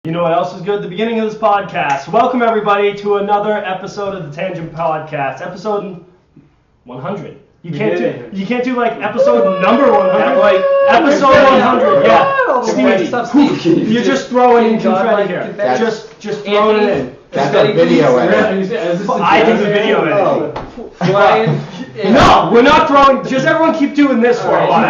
You know what else is good? The beginning of this podcast. Welcome everybody to another episode of the Tangent Podcast, episode 100. You can't do like episode number 100. Like episode 100. Yeah. Steve, you're just throwing in confetti here. Just throwing it in. That's a video edit. I do the video editing. No, we're not throwing. Just everyone keep doing this for a while.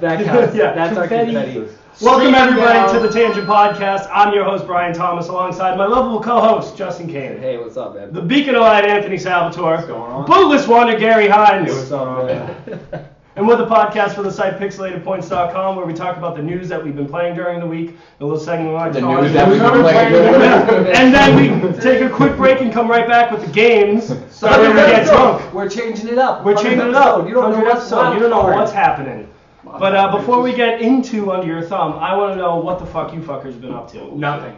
That counts. Yeah. That's our confetti. Welcome everybody to the Tangent Podcast. I'm your host Brian Thomas, alongside my lovable co-host Justin Kane. Hey, what's up, man? The Beacon of Light Anthony Salvatore. What's going on? Bootless Wonder Gary Hines. Hey, what's up, man? And we're the podcast for the site pixelatedpoints.com, where we talk about the news that we've been playing during the week. A little segment like the news that we've been playing during the week. And then we take a quick break and come right back with the games. So then we get drunk. We're changing it up. We're changing it up. You don't know what's happening. But before we get into Under Your Thumb, I want to know what the fuck you fuckers been up to. Nothing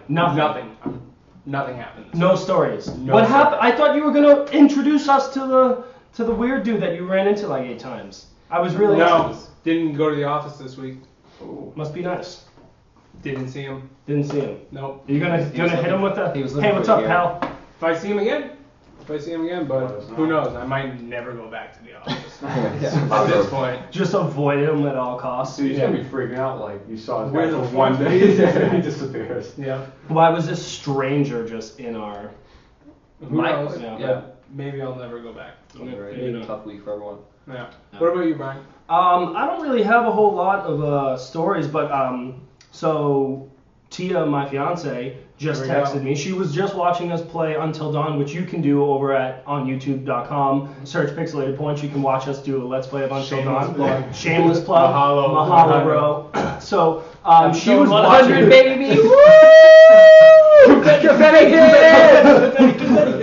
happened. No stories. No What stories. happened? I thought you were gonna introduce us to the weird dude that you ran into like 8 times. I was really No, didn't go to the office this week. Must be nice. Didn't see him. Didn't see him. Nope. Are you gonna hit him with the? he was Hey, looking what's for up, you. pal? If I see him again, but who knows? I might never go back to the office at this point. Just avoid him at all costs. So you're gonna be freaking out like you saw his guy Where's for the one phone? day and he disappears. Yeah. Why was this stranger just in our? Who knows? Yeah. Maybe I'll never go back. Maybe not. Tough week for everyone. Yeah. What about you, Brian? I don't really have a whole lot of stories, but so Tia, my fiance, just There we texted go. me. She was just watching us play Until Dawn, which you can do over on YouTube.com. Search Pixelated Points. You can watch us do a Let's Play of Until Shameless Dawn. plug. Shameless plug. Mahalo, bro. So she Episode was 100, watching. baby. Woo! Confetti kid!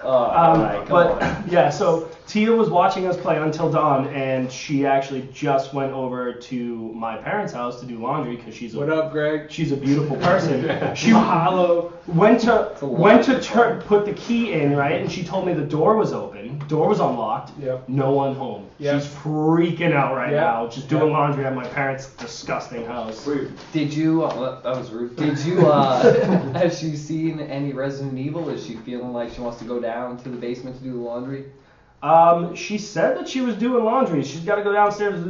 Alright, come on. Yeah, so Tia was watching us play Until Dawn, and she actually just went over to my parents' house to do laundry because she's What up, Greg? She's a beautiful person. She went to put the key in, right? And she told me the door was open, door was unlocked, Yep. no one home. Yep. She's freaking out right Yep. now, just doing laundry at my parents' disgusting house. Wait, Did you, that was rude. Did you, has she seen any Resident Evil? Is she feeling like she wants to go down to the basement to do the laundry? She said that she was doing laundry. She's got to go downstairs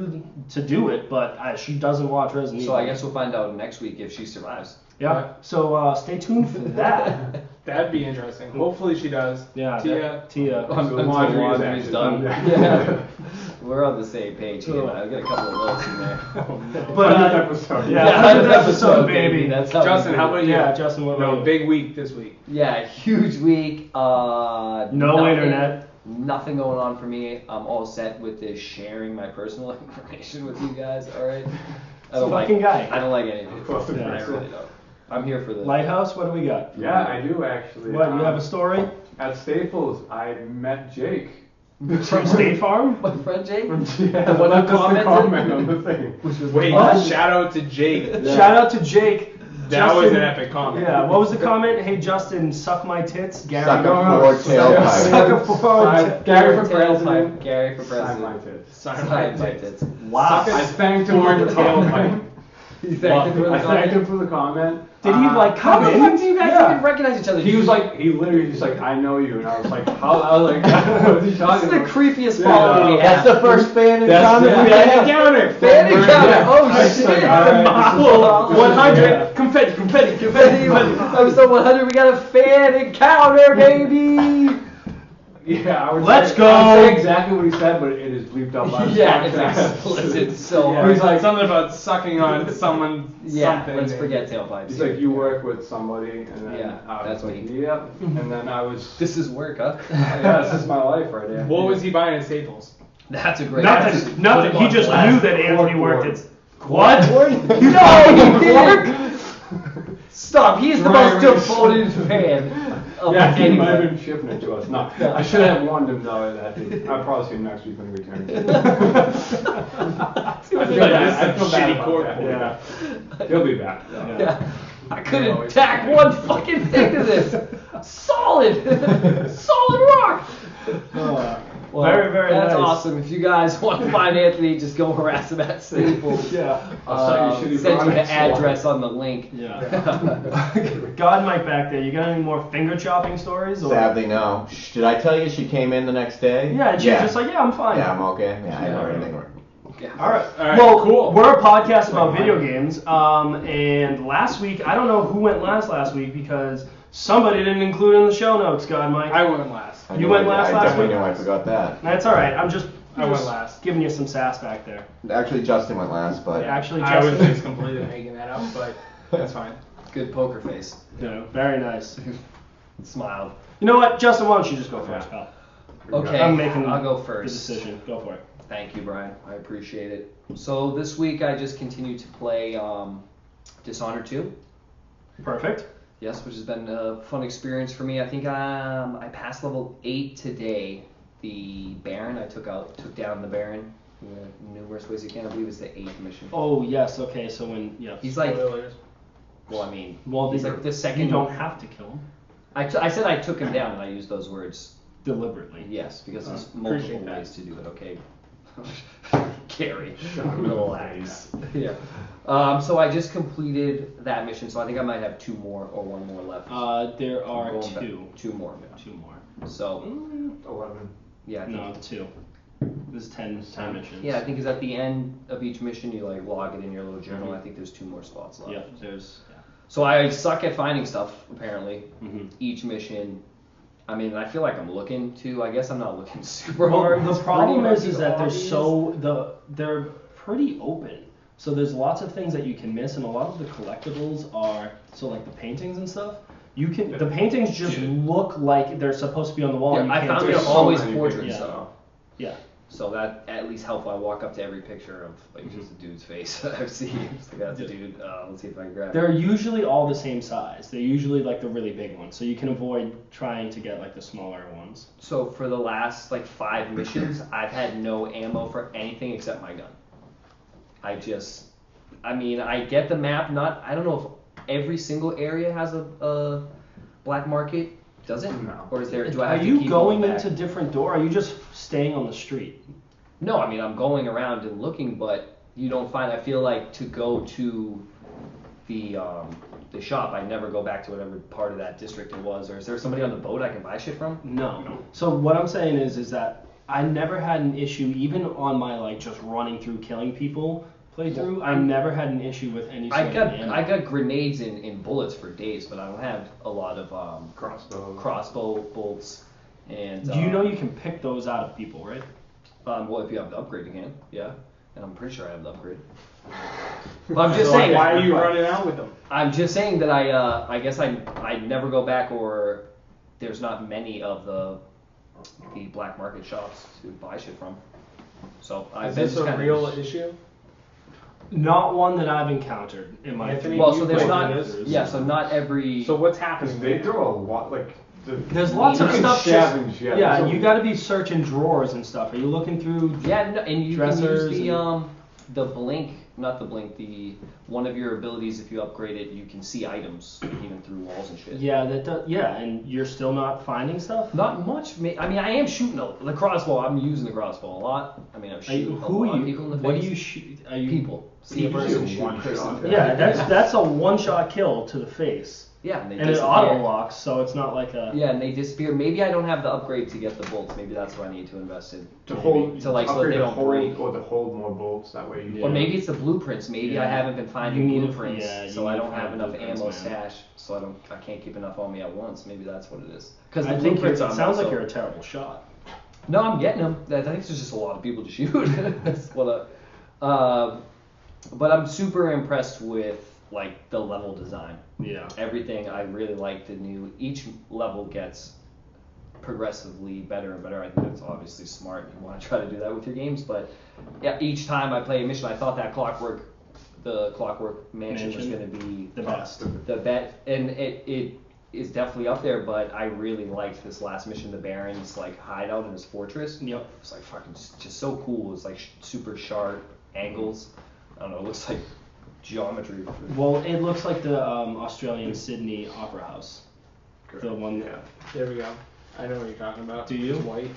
to do it, but she doesn't watch Resident Evil. So I guess we'll find out next week if she survives. Yeah. So stay tuned for that. That'd be interesting. Hopefully she does. Yeah. Tia. Until the laundry is laundry's actually done. done. Yeah. We're on the same page here. I've got a couple of notes in there. But 100th episode. Yeah, 100th episode, baby. That's how Justin, we do how it. about you? Yeah, Justin, what about No, you? big week this week. Yeah, huge week. No Nothing- internet. Nothing going on for me. I'm all set with this sharing my personal information with you guys. All right. Fucking guy. I don't like any of it. Close to Yeah, I Bristol. really don't. I'm here for the Lighthouse, what do we got? Yeah, I do actually. What, you have a story? At Staples, I met Jake. From State Farm? My friend Jake. Yeah, The one who left us a commented? comment on the thing. Which was Wait, What? shout out to Jake. Yeah. Shout out to Jake. That was Justin- an epic comment. Yeah, what was the comment? Hey Justin, suck my tits. Gary. Suck a No, forward suck tailpipe. Suck a forward. Gary for Tailpipe. president. Gary for Sign my president. tits. Sign Sign my my tits. tits. Wow. I thanked him for the comment. You thanked him for the I thanked him comment? for the comment. Did he like How come the in? fuck do you guys Yeah. even recognize each other? He was like, he literally just like, I know you, and I was like, how? I was like, what is he This talking is the about? creepiest Yeah, follow we That's have. the first fan That's encounter the we fan had. encounter. Fan encounter. Yeah. Oh, I was shit. like, all right, Mahalo. 100. Yeah. Confetti. Episode 100, we got a fan encounter, baby! Yeah, I would Let's say, go. I would say exactly what he said, but it is bleeped out by the Yeah, it's podcast. explicit so Yeah, hard. He's like- something about sucking on someone. Yeah, something. let's forget tailpipes. He's like, you work with somebody, and then Yeah, I was that's like, me. yep. And then I was, This is work, huh? yeah, this is my life right here. What was he buying at Staples? That's a great Nothing. He just Last knew that Anthony corkboard. worked at. What? No, he didn't! Stop, he's the most Right. devoted fan of Yeah, he might have anyone. been shipping it to us. No, I should have warned him though that I'll probably see him next week when he returns. I feel bad Shitty about cork that. board. Yeah. He'll be back. Yeah. I couldn't tack one fucking thing to this. Solid! Solid rock! Well, very, very that's nice. awesome. If you guys want to find Anthony, just go harass him at Staples. Yeah. Send you the address on the link. Yeah. God, Mike, back there, you got any more finger chopping stories? Or? Sadly, no. Did I tell you she came in the next day? Yeah, and she was just like, yeah, I'm fine. Yeah, I'm okay. Yeah, I know everything. Yeah. All right. All right, Well, cool. We're a podcast about video games. And last week, I don't know who went last week because somebody didn't include it in the show notes, God, Mike. I went last. You went last I definitely week? knew I forgot that. That's all right. I'm I went last. giving you some sass back there. Actually, Justin went last, but Actually, I was Justin. just completely making that up, but that's fine. Good poker face. Yeah, very nice. Smiled. You know what, Justin? Why don't you just go first, pal? Okay, I'm making I'll go the first. decision. Go for it. Thank you, Brian. I appreciate it. So this week I just continued to play Dishonored 2. Perfect. Yes, which has been a fun experience for me. I think I passed level 8 today. The Baron, I took down the Baron in numerous ways. You can. I believe it's the 8th mission. Oh yes. Okay. So when He's like, Spoilers. well, I mean, well, he's like the second. You don't have to kill him I said I took him down, and I used those words. deliberately. Yes, because there's Appreciate multiple that. ways to do it. Okay. Carrie, relax. Yeah. So I just completed that mission, so I think I might have 2 more or 1 more left. There are Going back- 2. 2 more. 2 more. So 11. yeah. I think, No, 2. This is 10 missions. Yeah, I think it's at the end of each mission you like log it in your little journal. I think there's 2 more spots left. Yep. There's. So I suck at finding stuff apparently. Mm-hmm. Each mission. I mean, I feel like I'm looking to. I guess I'm not looking super Well, hard. the It's problem pretty is that obvious. they're pretty open. So there's lots of things that you can miss, and a lot of the collectibles are like the paintings and stuff. The paintings just look like they're supposed to be on the wall. Yeah, and you I can't found see they're them. always many portraits pictures. though. Yeah. So that at least helps. I walk up to every picture of like just a dude's face I've seen. It's like, that's a dude. Let's see if I can grab it. They're usually all the same size. They're usually like the really big ones, so you can avoid trying to get like the smaller ones. So for the last like 5 missions, I've had no ammo for anything except my gun. I get the map. I don't know if every single area has a black market. Does it? No. Or is there? Do I Are have to you keep going going back? into different door? Or are you just staying on the street? No, I mean I'm going around and looking, but you don't find. I feel like to go to the shop, I never go back to whatever part of that district it was. Or is there somebody on the boat I can buy shit from? No. So what I'm saying is that I never had an issue, even on my like just running through killing people playthrough. I never had an issue with any. I sort of ammo. got grenades in bullets for days, but I don't have a lot of crossbow bolts. And Do you know you can pick those out of people, right? well, if you have the upgrade, you can. Yeah, and I'm pretty sure I have the upgrade. But I'm just So saying. why are you running out with them? I'm just saying that I guess I never go back, or there's not many of the black market shops to buy shit from. So Is this a real issue? Not one that I've encountered in my. Anthony, Well, you so there's played not. this? Yeah, so not every. So what's Because happening? they there? throw a lot, like, There's lots of You can stuff. Just, scavenge, yeah, yeah, there's a- you got to be searching drawers and stuff. Are you looking through? Yeah, no, and you can dressers use the blink, not the blink, the one of your abilities. If you upgrade it, you can see items even through walls and shit. Yeah, that does. Yeah, and you're still not finding stuff. Not much. I mean, I am shooting the crossbow. I'm using the crossbow a lot. I mean, I'm shooting Who a are lot of you? people in the What face. do you shoot? Are you People. See a You person, shoot shoot a one person. shot. Yeah, that's a one-shot kill to the face, Yeah, and they and it disappear. auto locks, so it's not like a. Yeah, and they disappear. Maybe I don't have the upgrade to get the bolts. Maybe that's what I need to invest in. to Maybe. hold, So like so upgrade they to don't hold, break. or to hold more bolts. That way you. Yeah. Or maybe it's the blueprints. Maybe I Yeah. haven't been finding You need a- blueprints, yeah, you so I need don't to have find enough blueprints, ammo man. stash. So I can't keep enough on me at once. Maybe that's what it is. Because I the think it blueprints on sounds like so- you're a terrible shot. No, I'm getting them. I think there's just a lot of people to shoot. That's what but I'm super impressed with like the level design. Yeah. Everything I really like the new. Each level gets progressively better and better. I think that's obviously smart. You want to try to do that with your games, but yeah, each time I play a mission, I thought that the Clockwork Mansion was going to be The best. the bet, and it is definitely up there. But I really liked this last mission, the Baron's like hideout in his fortress. Yep. It's like fucking just so cool. It's like super sharp angles. I don't know. It looks like geometry. Well, it looks like the Australian Sydney Opera House. The one. Yeah. There we go. I know what you're talking about. Do you? It's white.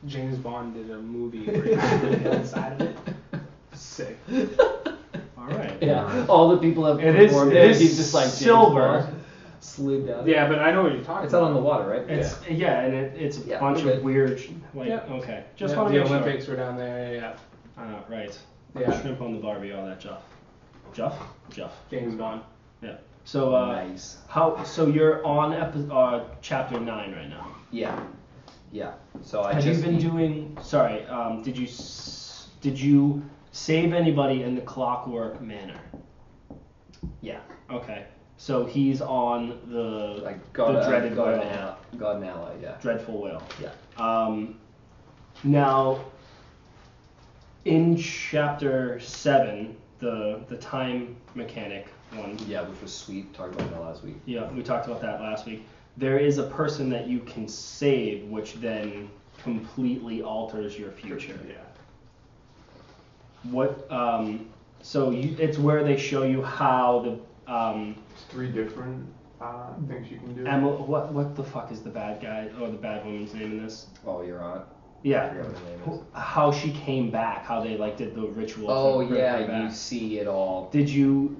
James Bond did a movie where he was inside of it. Sick. All right. Yeah, all the people have It is. performed It it. is He's just like silver. James Bond, slid down. Yeah, but I know what you're talking It's about. out on the water, right? It's and it's a Yeah, bunch we're of good. weird like Yeah. okay. Just Yeah, want the to make Olympics were down there. Yeah. sure. Right. Yeah. Shrimp on the Barbie, all that Juff. Juff. James Bond. Yeah. So Nice. So you're on chapter 9 right now. Yeah. Yeah. So I Have just you been doing? Sorry. Did you save anybody in the Clockwork Manor? Yeah. Okay. So he's on the Like the dreaded God whale. and ally. Yeah. Dreadful whale. Yeah. Now, in chapter 7, the time mechanic one. Yeah, which was sweet. Talked about that last week. Yeah, we talked about that last week. There is a person that you can save, which then completely alters your future. Yeah. What? So it's where they show you how the It's 3 different things you can do. what the fuck is the bad guy or the bad woman's name in this? Oh, you're on. I Yeah. forget what her name is. How she came back, how they like did the ritual. Oh to bring her yeah, you back. see it all. Did you?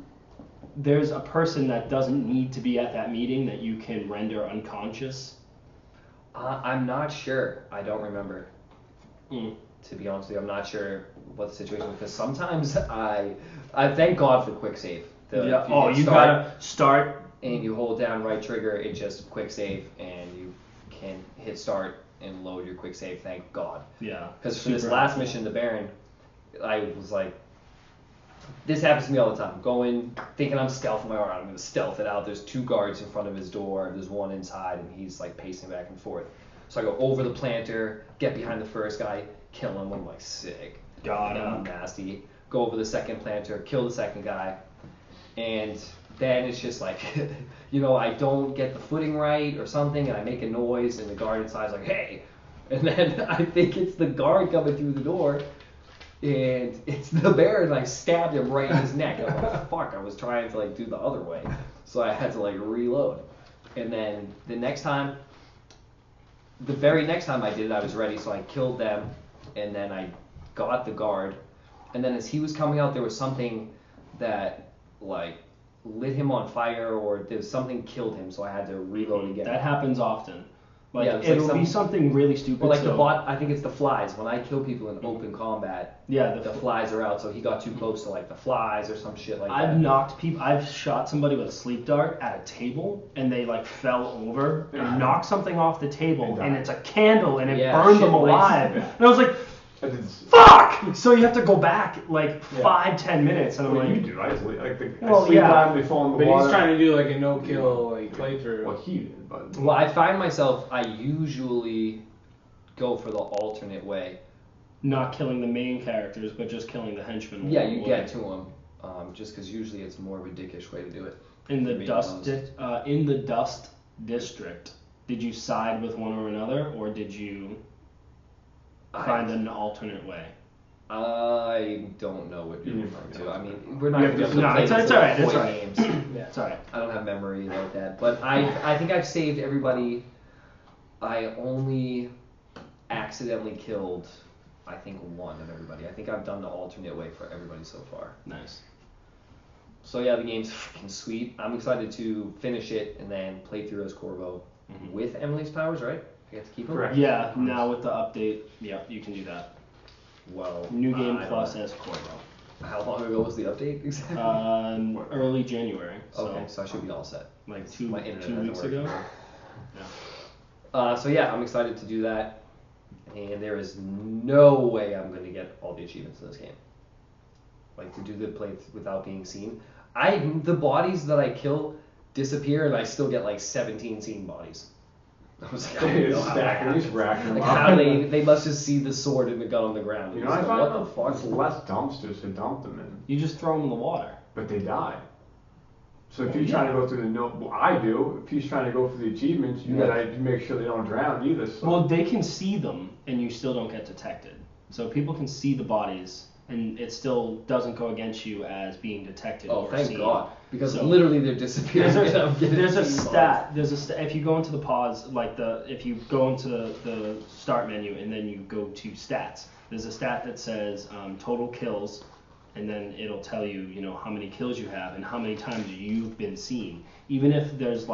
There's a person that doesn't need to be at that meeting that you can render unconscious. I'm not sure. I don't remember. Mm. To be honest with you, I'm not sure what the situation was because sometimes I thank God for quick save. Yeah. If Oh, hit you start gotta start. and you hold down right trigger, it just quick save and you can hit start and load your quick save. Thank God. Yeah. Because for this Super last helpful. mission, the Baron, I was like, this happens to me all the time. Going, thinking I'm stealthing my way around. I'm gonna stealth it out. There's 2 guards in front of his door. There's one inside, and he's like pacing back and forth. So I go over the planter, get behind the first guy, kill him. I'm like sick. Got him. I'm nasty. Go over the second planter, kill the second guy, and then it's just like, I don't get the footing right or something, and I make a noise, and the guard inside's like, hey, and then I think it's the guard coming through the door. And it's the bear, and I stabbed him right in his neck. And I'm like, fuck, I was trying to do the other way. So I had to reload. And then the very next time I did it, I was ready, so I killed them, and then I got the guard. And then as he was coming out, there was something that lit him on fire, or there was something killed him, so I had to reload again. That happens often. Yeah, it's it'll be something really stupid. Or so, the bot, I think it's the flies. When I kill people in open combat, Yeah, the flies are out, so he got too close to the flies or some shit like that. I've knocked people. I've shot somebody with a sleep dart at a table, and they fell over and knocked something off the table, and it's a candle, and it Yeah, burned shit them alive. Yeah. And I was like, I did "Fuck!" So you have to go back 5-10 minutes, and I'm what like, you do. I sleep, I Well, sleep yeah. down, they fall in the But water. he's trying to do a no-kill playthrough. What he did, but Well, I find myself, I usually go for the alternate way. not killing the main characters, but just killing the henchmen. Yeah, along you the get way. to them, just because usually it's more of a dickish way to do it. In the To be dust, honest. in the dust district. Did you side with one or another, or did you find an alternate way? I don't know what you're You referring didn't to. I find mean, we're not Yeah, going to be able to no, play it's this alright, for it's 40 alright. games. Yeah, it's alright. I don't have memory like that. But I think I've saved everybody. I only accidentally killed, I think, one of everybody. I think I've done the alternate way for everybody so far. Nice. So yeah, the game's freaking sweet. I'm excited to finish it and then play through as Corvo with Emily's powers, right? I get to keep them? Correct. Yeah, now with the update, yeah, you can do that. Well, New game I don't plus know. as Corvo. How long ago was the update exactly? Early January. So okay, so I should be all set. like two My internet 2 hasn't weeks worked. ago. So yeah, I'm excited to do that, and there is no way I'm going to get all the achievements in this game. To do the play without being seen. The bodies that I kill disappear, and I still get 17 seen bodies. I was like, I don't know how that Stacking, he's happens. racking them How up. they must just see the sword and the gun on the ground. You And know, I just go, find what the fuck? there's less dumpsters to dump them in, You just throw them in the water. but they die. So if you're trying to go through I do. If he's trying to go for the achievements, you gotta make sure they don't drown either. So. Well, they can see them, and you still don't get detected. So people can see the bodies, and it still doesn't go against you as being detected Oh, or thank seen. God. Because So- literally they're disappearing. There's a stat. If you go into the pause, if you go into the start menu and then you go to stats, there's a stat that says total kills, and then it'll tell you, how many kills you have and how many times you've been seen. Even if there's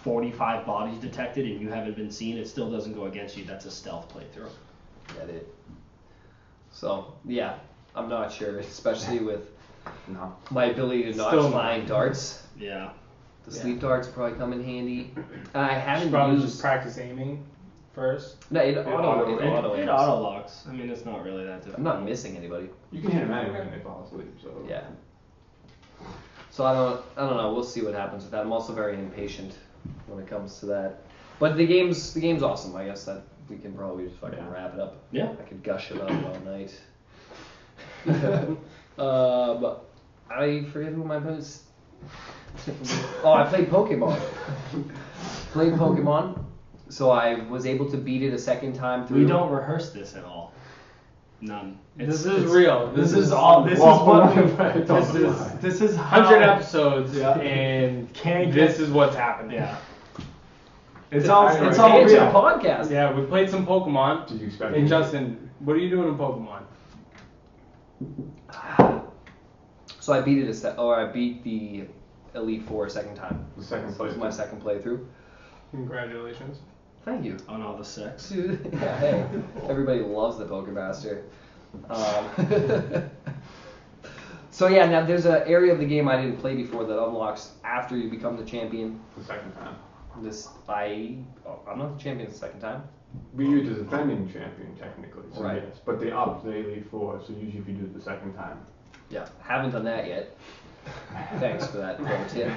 45 bodies detected and you haven't been seen, it still doesn't go against you. That's a stealth playthrough. Get it. So yeah, I'm not sure, especially with my ability to not Still find darts. Yeah. The sleep darts probably come in handy. And I You haven't should probably used. just practice aiming first. No, it auto It auto locks. I mean, it's not really that difficult. I'm not missing anybody. You can hit them anyway when they fall asleep. So Yeah. So I don't know. We'll see what happens with that. I'm also very impatient when it comes to that. But the game's awesome. I guess that we can probably just fucking wrap it up. Yeah. I could gush it up all night. But I forget who my post. Oh, I played Pokemon. So I was able to beat it a second time through. We don't rehearse this at all. None. This is real. This is all. This is what we. This is how. 100 episodes, Yeah. and Can't this get- is what's happened. Yeah. It's all. Anyway, It's all Tangent real. podcast. Yeah, we played some Pokemon. Did you expect? And Justin, what are you doing in Pokemon? So I beat it I beat the Elite Four a second time. The second This was place. my second playthrough. Congratulations. Thank you. On all the sex. Dude, yeah, hey, everybody loves the Pokemaster. So yeah, now there's an area of the game I didn't play before that unlocks after you become the champion. The second time. I'm not the champion the second time. You're the defending champion technically, so Right. yes. But they upped the Elite Four, so usually if you do it the second time. Yeah, haven't done that yet. Thanks for that pro tip.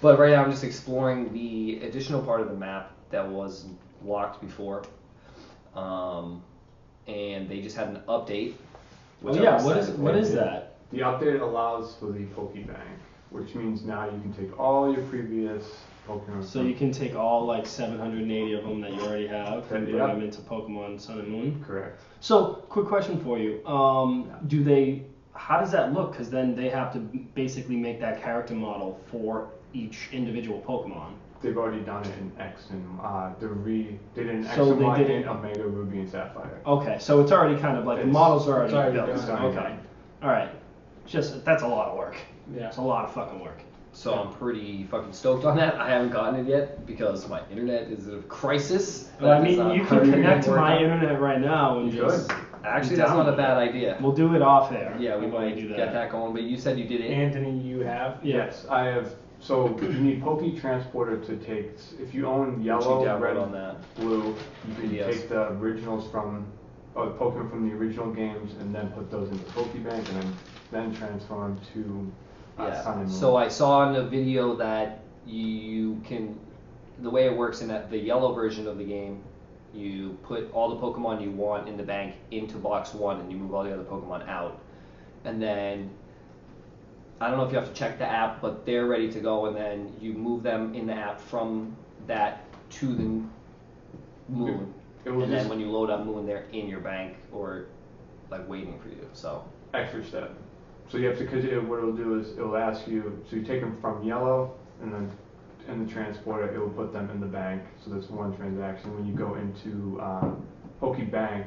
But right now I'm just exploring the additional part of the map that was locked before. And they just had an update. Oh which yeah. I'm What is excited for. that? The update allows for the Pokebank, which means now you can take all your previous Pokemon. So you can take all 780 of them that you already have and bring Yep. them into Pokemon Sun and Moon. Correct. So, quick question for you. How does that look? Because then they have to basically make that character model for each individual Pokemon. They've already done it in X and they did it in X So and they Y did in it- Omega Ruby and Sapphire. Okay, so it's already kind of the It's- models are it's already already built. done. Okay. All right. That's a lot of work. Yeah. It's a lot of fucking work. So I'm pretty fucking stoked on that. I haven't gotten it yet because my internet is in a crisis. Well, I That is mean, not you how can you connect to work my out. internet right now and You just. could. Actually, that's not a bad idea. We'll do it off air. Yeah, we We'll might do get that going. But you said you did it. Anthony, you have? Yes, I have. So you need Poke Transporter to take. If you own yellow, download red, on that. blue, you can Yes. take the originals from Pokemon from the original games and then put those into Pokebank and then transfer them to Sun and Moon. So I saw in a video that you can, the way it works in that the yellow version of the game, you put all the Pokemon you want in the bank into box 1 and you move all the other Pokemon out. And then, I don't know if you have to check the app, but they're ready to go and then you move them in the app from that to the Moon. It will And just then when you load up Moon, they're in your bank or waiting for you. So extra step. So you have to, because what it'll do is it'll ask you, so you take them from yellow and then in the transporter it will put them in the bank. So that's one transaction. When you go into Pokebank,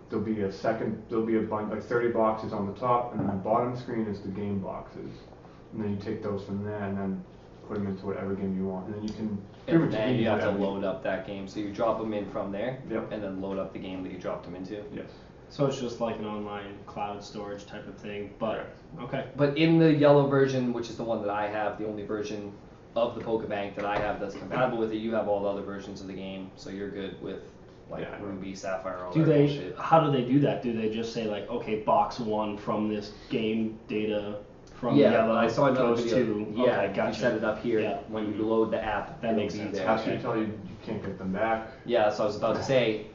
there'll be a bunch, 30 boxes on the top, and then the bottom screen is the game boxes. And then you take those from there and then put them into whatever game you want. And then you can pretty and much then use you have to whatever load up that game. So you drop them in from there, Yep. and then load up the game that you dropped them into. Yes. So it's just like an online cloud storage type of thing. But okay. But in the yellow version, which is the one that I have, the only version of the Pokebank that I have that's compatible with it, you have all the other versions of the game, so you're good with Ruby, Sapphire, all Do that they? bullshit. How do they do that? Do they just say okay, box 1 from this game data from yellow I saw another goes video. to? Yeah, okay, gotcha. you set it up here. Yeah. When you load the app, That it'll makes be sense. there. After you tell you can't get them back. Yeah, so I was about to say,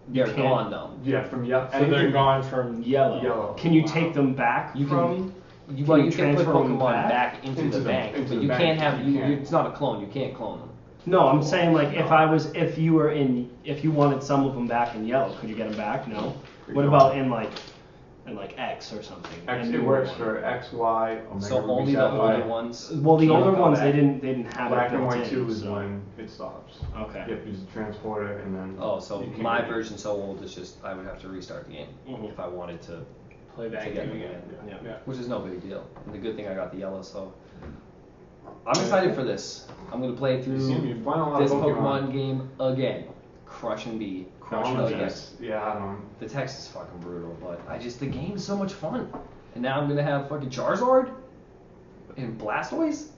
they're can't- gone though. Yeah, from yellow. So they're gone from Yellow. Yellow. Can you take them back You from? You Can can you put transfer them Pokemon back? back into Into the the- bank, into but the you bank, can't have. you can't. It's not a clone. You can't clone them. No, I'm saying if you wanted some of them back in yellow, could you get them back? No. What about in and like X or something. X, And it newer works one. for X, Y, Omega. So Ruby, only the Sapphire. older ones. Well, the Sure. older ones Okay. they didn't have Black it and built White in, 2 is so. when it stops. Okay. You have to use the transporter and then. Oh, so you can't my get it. version's so old, it's just I would have to restart the game Mhm. if I wanted to, Play that to game get it again. again. Yeah. Which is no big deal. And the good thing I got the yellow, so I'm excited for this. I'm gonna play You seem through you've played a lot this of Pokemon game again. Crush and B. Crush All and the B. again. text- Yeah, I don't. The text is fucking brutal, but the game is so much fun. And now I'm gonna have fucking Charizard and Blastoise?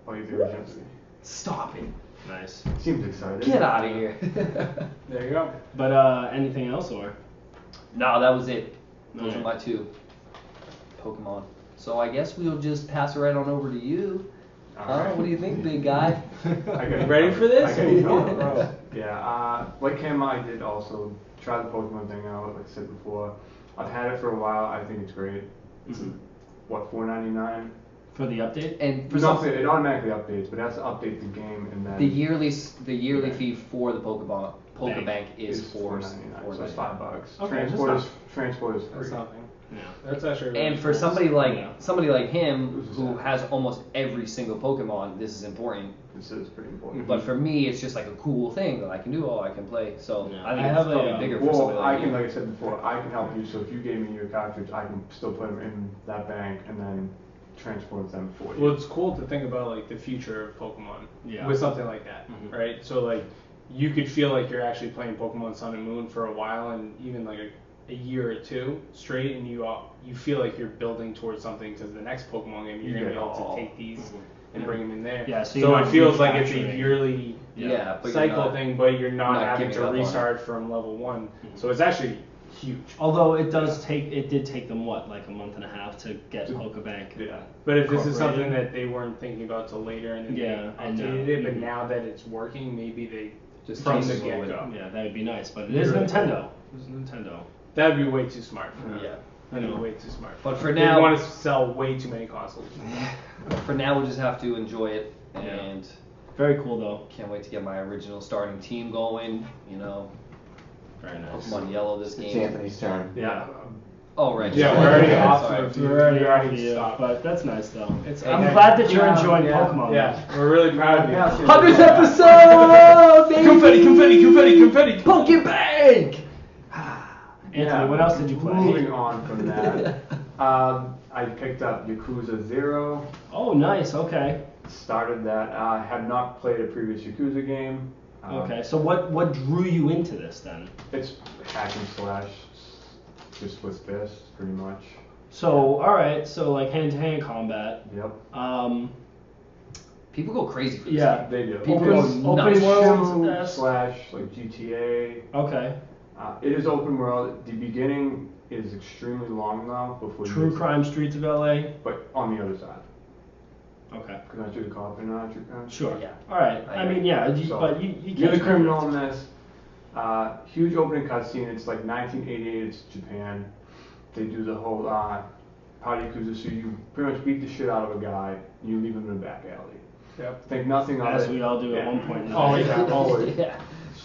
Oh, you do intensity. Stop it. Nice. Seems exciting. Get out of here. There you go. But anything else or? No, that was it. Those Okay. are my 2 Pokemon. So I guess we'll just pass it right on over to you. Alright. What do you think, big guy? I got Ready for this? I got you going, bro. Yeah, like him, I did also try the Pokemon thing out, like I said before. I've had it for a while. I think it's great. Mhm. What, $4.99? For the update? And for No, some, it automatically updates, but it has to update the game and then the yearly Yeah. fee for the Pokebank is it's $4.99. $4.99, so it's $5. Okay, that's Transport is That's free. nothing. Yeah. That's actually. Really And for cool. somebody like Yeah. him Who's who that? has almost every single Pokemon, this is important. This is pretty important. But for me, it's just like a cool thing that I can do. Oh, I can play. So Yeah. I think I it's have a, probably bigger for Well, somebody I like can, you. like I said before, I can help you. So if you gave me your cartridge, I can still put them in that bank and then transport them for you. Well, it's cool to think about like the future of Pokemon Yeah. with something like that, Mhm. right? So like you could feel like you're actually playing Pokemon Sun and Moon for a while, and even like a year or 2 straight, and you feel like you're building towards something because the next Pokemon game you're gonna be able to take these and bring them in there. Yeah, so So, you're it not feels like it's a recapturing. yearly Yeah, but you're cycle not- thing, but you're not not having giving to up on it. restart from level 1. Mhm. So it's actually huge. Although it did take them like a month and a half to get Pokebank. Yeah. But if this is Incorporated. something that they weren't thinking about till later and then Yeah, they I know. updated it, but Mhm. now that it's working, maybe they Just from change the it a little get bit. go. Yeah, that would be nice, but it is Really Nintendo. It's Nintendo. That'd be way too smart for them. Yeah. That'd I know. be way too smart. But for They now- want to sell way too many consoles. For now, we'll just have to enjoy it, Yeah. and Very cool though. can't wait to get my original starting team going. You know, Very nice. Pokemon Yellow this It's game. Anthony's turn. Yeah. Oh right. Yeah, sorry. we're already Yeah, off sorry. of- We're already You off already you, stopped. but that's nice though. It's I'm okay. glad that you're Yeah, enjoying yeah, Pokemon. Yeah, we're really proud of you. 100th episode, baby! Confetti! Pokebank! Anthony, what else did you play? Moving on from that, I picked up Yakuza 0. Oh, nice. Okay. Started that. I have not played a previous Yakuza game. Okay. So what drew you into this then? It's hack and slash, just with fists, pretty much. So all right. So like hand-to-hand combat. Yep. People go crazy for this Yeah. game. They do. People Open, go open nuts. world. Shoot slash like GTA. Okay. It is open world. The beginning is extremely long though. Before True you crime streets of LA. But on the other side. Okay. Can I do the cop and not true crime? Sure. Yeah. All right. I mean, yeah. So, But you You're the can't. criminal in this. Huge opening cutscene. It's like 1988. It's Japan. They do the whole party Yakuza. So you pretty much beat the shit out of a guy. And you leave him in a back alley. Yep. Think nothing of As it. we all do at Yeah. one point in our Always, life. always. Yeah.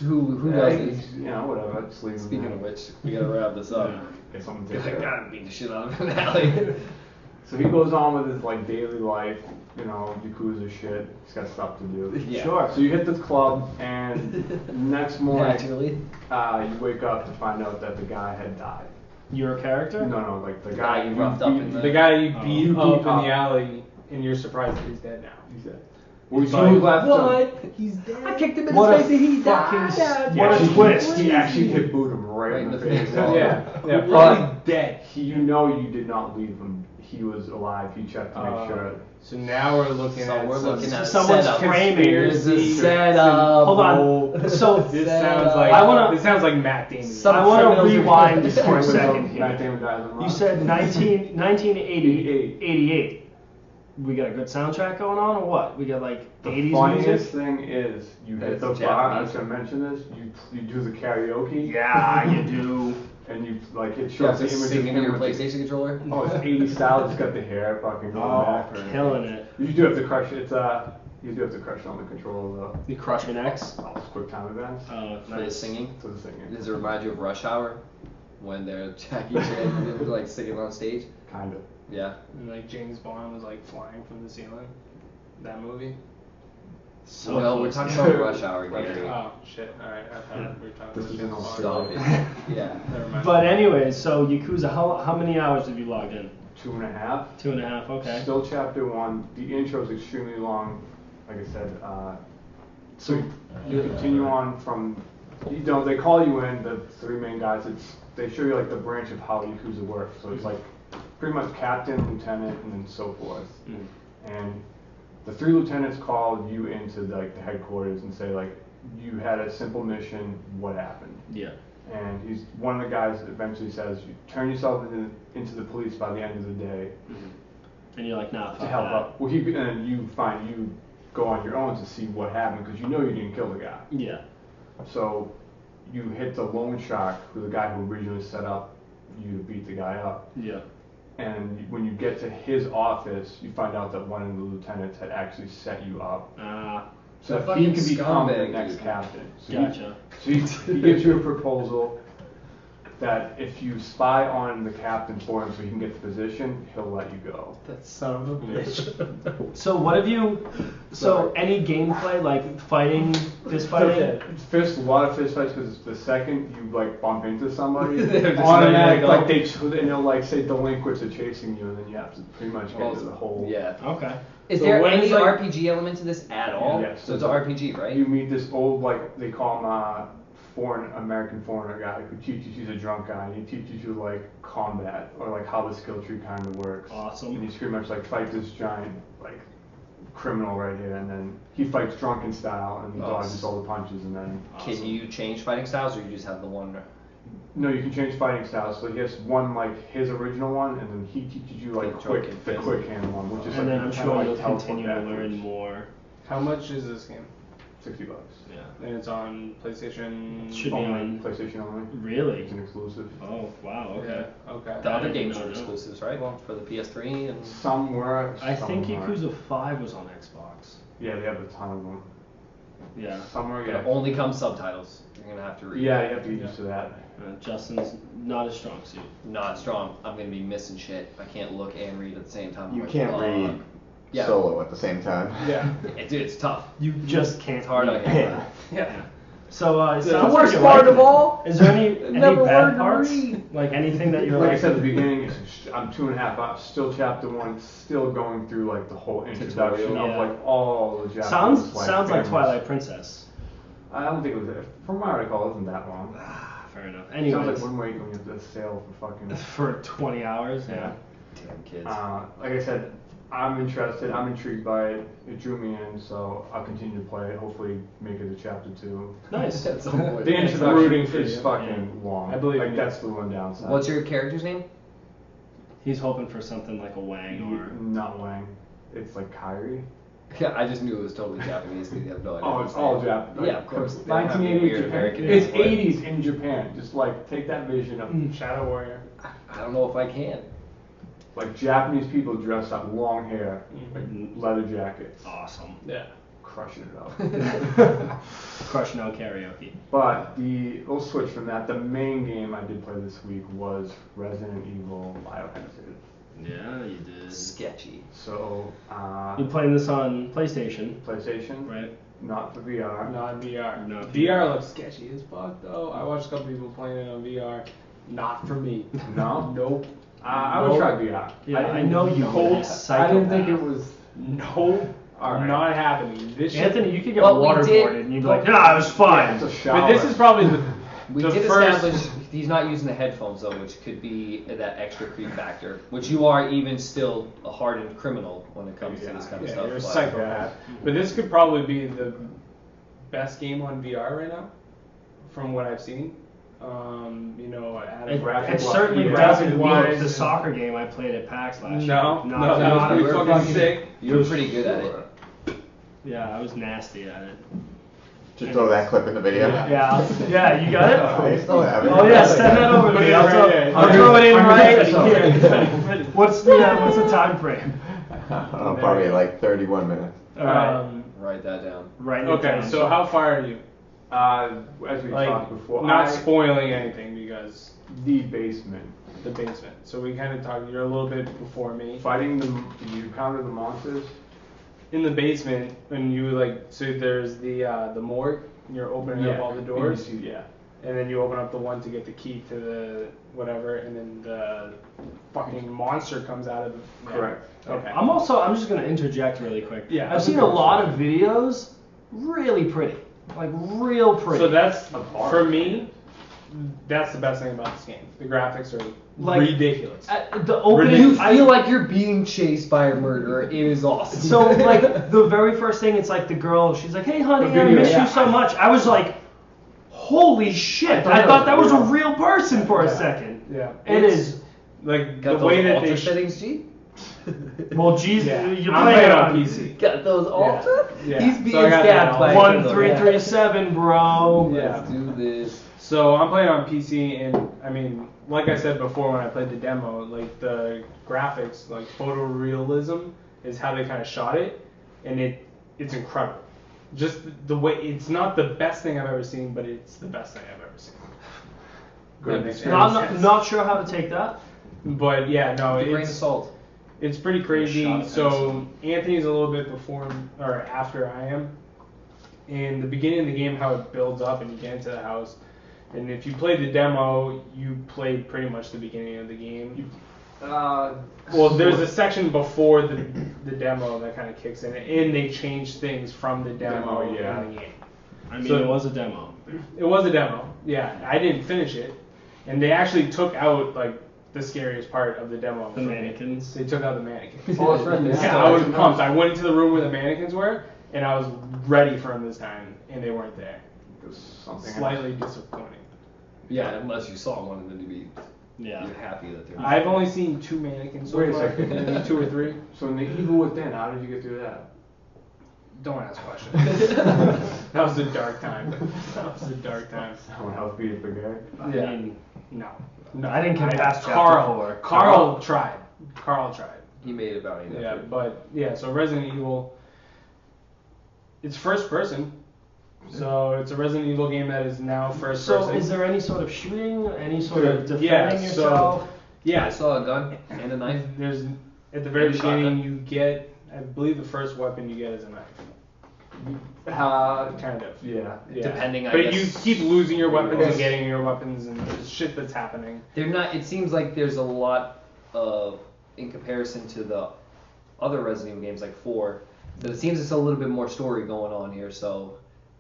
Who Yeah, doesn't? you know, whatever. Just leave him Speaking there. of which, we gotta wrap this up. Get something to Because I take care of. gotta beat the shit out of an alley. So he goes on with his like daily life, you know, Yakuza shit. He's got stuff to do. Yeah. Sure. So you hit the club, and next morning, Naturally. you wake up to find out that the guy had died. Your character? No, like the guy guy you roughed up in The guy you Oh. beat You up beat in up. the alley, and you're surprised that he's dead now. He's dead. Well, He's you like, left him. What? He's dead. I kicked him in What a his face and he fucking died. s- Yeah, what a he- twist. He actually kicked boot him right in the face. Oh. Yeah, But literally dead. you know you did not leave him. He was alive. He checked to make sure. So now we're looking So at we're some looking at someone's setup. framing. There's a conspiracy. setup. Hold on. So This Setup. sounds like I wanna- this sounds like Matt Damon. Some I want to criminals are- rewind for a Matt second Damon here. dies in You March. said 1988. We got a good soundtrack going on, or what? We got like The 80s funniest music. thing is you hit That's the bar. I Japanese. was gonna mention this. You do the karaoke. Yeah, you do. And you like it You have shows to the image sing of into him your with the- PlayStation controller. Oh, it's 80s style. It's got the hair fucking going Oh, back. killing it. You do have to crush it. You do have to crush it on the controller though. You crushing X? Oh, it's quick time events. Oh, For the nice. singing. To the singing. Does it remind you of Rush Hour? when they're Jackie Chan like singing on stage? Kind of. Yeah. And like James Bond was like flying from the ceiling. That movie. So Well, we're close. talking about Rush Hour, Gary. Oh shit! All right, I thought we were talking This is about in James Stop Bond. it. Yeah. Never mind. But anyways, so Yakuza, how many hours have you logged in? 2.5. 2.5. Okay. Still chapter 1. The intro is extremely long. Like I said, so you continue on from, they call you in, the 3 main guys. They show you like the branch of how Yakuza works. So it's like pretty much captain, lieutenant, and then so forth. And the 3 lieutenants call you into like the headquarters and say like, you had a simple mission. What happened? Yeah. And one of the guys eventually says, you turn yourself into the police by the end of the day. And you're like, nah, To fuck help that. out. Well, and you go on your own to see what happened because you know you didn't kill the guy. Yeah. So you hit the loan shark, who the guy who originally set up you to beat the guy up. Yeah. And when you get to his office, you find out that one of the lieutenants had actually set you up. So The that he fucking can become the scumbag, next dude. captain. So Gotcha. he gives you a proposal that if you spy on the captain for him so he can get the position, he'll let you go. That son of a bitch. So what have you? So any gameplay like fighting, fist fighting? A lot of fist fights because the second you like bump into somebody, They're just automatic ready to and they'll like say delinquents are chasing you and then you have to pretty much get to the whole. Yeah. Okay. Is So there what any is, like- RPG element to this at all? Yes. So it's an RPG, right? You meet this old they call him American foreigner guy who teaches you, he's a drunk guy, and he teaches you like combat or like how the skill tree kind of works. Awesome. And he's pretty much like fight this giant like criminal right here, and then he fights drunken style and he dodges all the punches, and then. Can you change fighting styles, or you just have the one? No, you can change fighting styles. So he has one like his original one, and then he teaches you like the quick hand one, which is And like then I'm kinda sure like you'll teleport continue to backwards. learn more. How much is this game? $60. Yeah. And it's on PlayStation. Should be Only on. PlayStation only. Really? It's an exclusive. Oh wow. Okay. Yeah, okay. The other didn't games know are that. exclusives, right? For the PS3 and. Some were. I some think weren't. Yakuza 5 was on Xbox. Yeah, they have a ton of them. Yeah. Some were, It yeah. only comes subtitles. You're gonna have to read. Yeah, you have to get used to that. Justin's not a strong suit. Not strong. I'm gonna be missing shit. I can't look and read at the same time. I'm You like, can't "Fuck." read Yeah. solo at the same time. Yeah. Dude, it's tough. You just can't. It's hard on read. you. Yeah. So it The sounds worst like you part like of it. all, Is there any never bad learned to parts? read. Like anything that you're Like I like? said at the beginning, I'm 2.5 up, still chapter 1, still going through like the whole introduction Tutorial. of like all the Japanese. Sounds like families. Twilight Princess. I don't think it was, from what I recall, it wasn't that long. Fair enough. Sounds Anyways, like Wind Waker when you have to sail for fucking. for 20 hours. Yeah. Damn kids. Like I said, I'm interested. I'm intrigued by it. It drew me in, so I'll continue to play it. Hopefully, make it to chapter 2. Nice. At some point. The introduction rooting for is you. fucking long. I believe like you. that's the one downside. What's your character's name? He's hoping for something like a Wang or. Not Wang. It's like Kyrie. Yeah, I just knew it was totally Japanese because you have no idea. Oh, what it's his all name is. Japanese. Yeah, of course. They don't have any 1988 weird Japan. American It's names, but 80s in Japan. Just like take that vision of Shadow Warrior. I don't know if I can. like Japanese people dressed up, long hair, like leather jackets, Awesome. Yeah. crushing it up. Crushing out karaoke. But we'll switch from that. The main game I did play this week was Resident Evil Biohazard. Yeah, you did. Sketchy. So, You're playing this on PlayStation, PlayStation, right? not for VR. Not VR. No, VR looks sketchy as fuck though. I watched a couple people playing it on VR. Not for me. No? Nope. I would try VR. Yeah, I didn't- know you would. I didn't think it was. Nope. All right. Not happening. This shit- Anthony, you could get Well, we waterboarded did- and you'd be like, nah, it was fun. It's a shower. But this is probably the. We the did first, establish he's not using the headphones though, which could be that extra creep factor. Which you are even still a hardened criminal when it comes to this kind of Yeah, stuff. you're a but- psychopath. But this could probably be the best game on VR right now, from what I've seen. You know, It, graphic it wise- certainly yeah, doesn't beat graphic-wise- the soccer game I played at PAX last year. No, Not- no, that not was a- pretty fucking sick. You were pretty good at it. Yeah, I was nasty at it. Just throw that clip in the video. Yeah, you got it? I still have it. Oh yeah, send that over to Put me. it I'll, right there. I'll throw it in right 100%. here. What's the time frame? Probably like 31 minutes. All right, Write that down. right. Okay, so how far are you? As we Like, talked before, not spoiling anything because the basement. the basement. So we kind of talked. You're a little bit before me. Fighting you encounter the monsters. In the basement, when you so there's the morgue. You're opening up all the doors. And you see, And then you open up the one to get the key to the whatever, and then the fucking monster comes out of the... Correct. Okay. I'm just gonna interject really quick. Yeah. I've seen a lot of videos, really pretty, like real pretty. So that's, for me, that's the best thing about this game. The graphics are Like, ridiculous. The opening, You feel like you're being chased by a murderer. It is awesome. So like the very first thing, it's like the girl, she's like, "Hey honey, The I video, miss yeah. you so much." I was like, "Holy shit!" I I thought that was a real. real person for a second. Yeah. It is. Like, Got the way those that ultra they... settings, G? Well, geez, Yeah. you I'm play playing it on PC. Got those ultra? Yeah. He's being So I got stabbed that by all. a killer. 1337, bro. Yeah. Let's do this. So I'm playing on PC, and I mean, like I said before when I played the demo, like the graphics, like photorealism is how they kind of shot it, and it's incredible. Just the way, it's not the best thing I've ever seen, but it's the best thing I've ever seen. Good. That makes Not sure how to take that. But yeah, no, With a grain of it's salt. it's pretty crazy. Shot So Anthony's a little bit before or after I am. In the beginning of the game, how it builds up and you get into the house. And if you played the demo, you played pretty much the beginning of the game. Well, there's a section before the demo that kind of kicks in, and they change things from the demo Demo, yeah. in the game. I mean, So- it was a demo. It was a demo, yeah. I didn't finish it, and they actually took out like the scariest part of the demo. The for me. mannequins. They took out the mannequins. Oh, that's right, Yeah, yeah. I was pumped. I went into the room where the mannequins were, and I was ready for them this time, and they weren't there. Something Slightly disappointing. Yeah, unless you saw one and then you'd be Yeah. you're happy that they're. I've only seen 2 mannequins so Wait a far. second. Maybe 2 or 3. So in the Evil Within, how did you get through that? Don't ask questions. That was a dark time. That was a dark time. Someone else beat it for Gary? I mean, No. I didn't get past chapter Carl. 4. Carl tried. Carl tried. He made it about it. Yeah, but yeah, so Resident Evil, it's first person. So it's a Resident Evil game that is now first So person. is there any sort of shooting, any sort of defending Yeah, so- yourself? I Yeah, saw a gun and a knife. there's at the very And a beginning shotgun. you get, I believe the first weapon you get is a knife. Kind of. Yeah. Yeah. Depending, I But guess. you keep losing your weapons Yes. and getting your weapons, and there's shit that's happening. They're not. It seems like there's a lot of, in comparison to the other Resident Evil games like 4, that it seems it's a little bit more story going on here. So,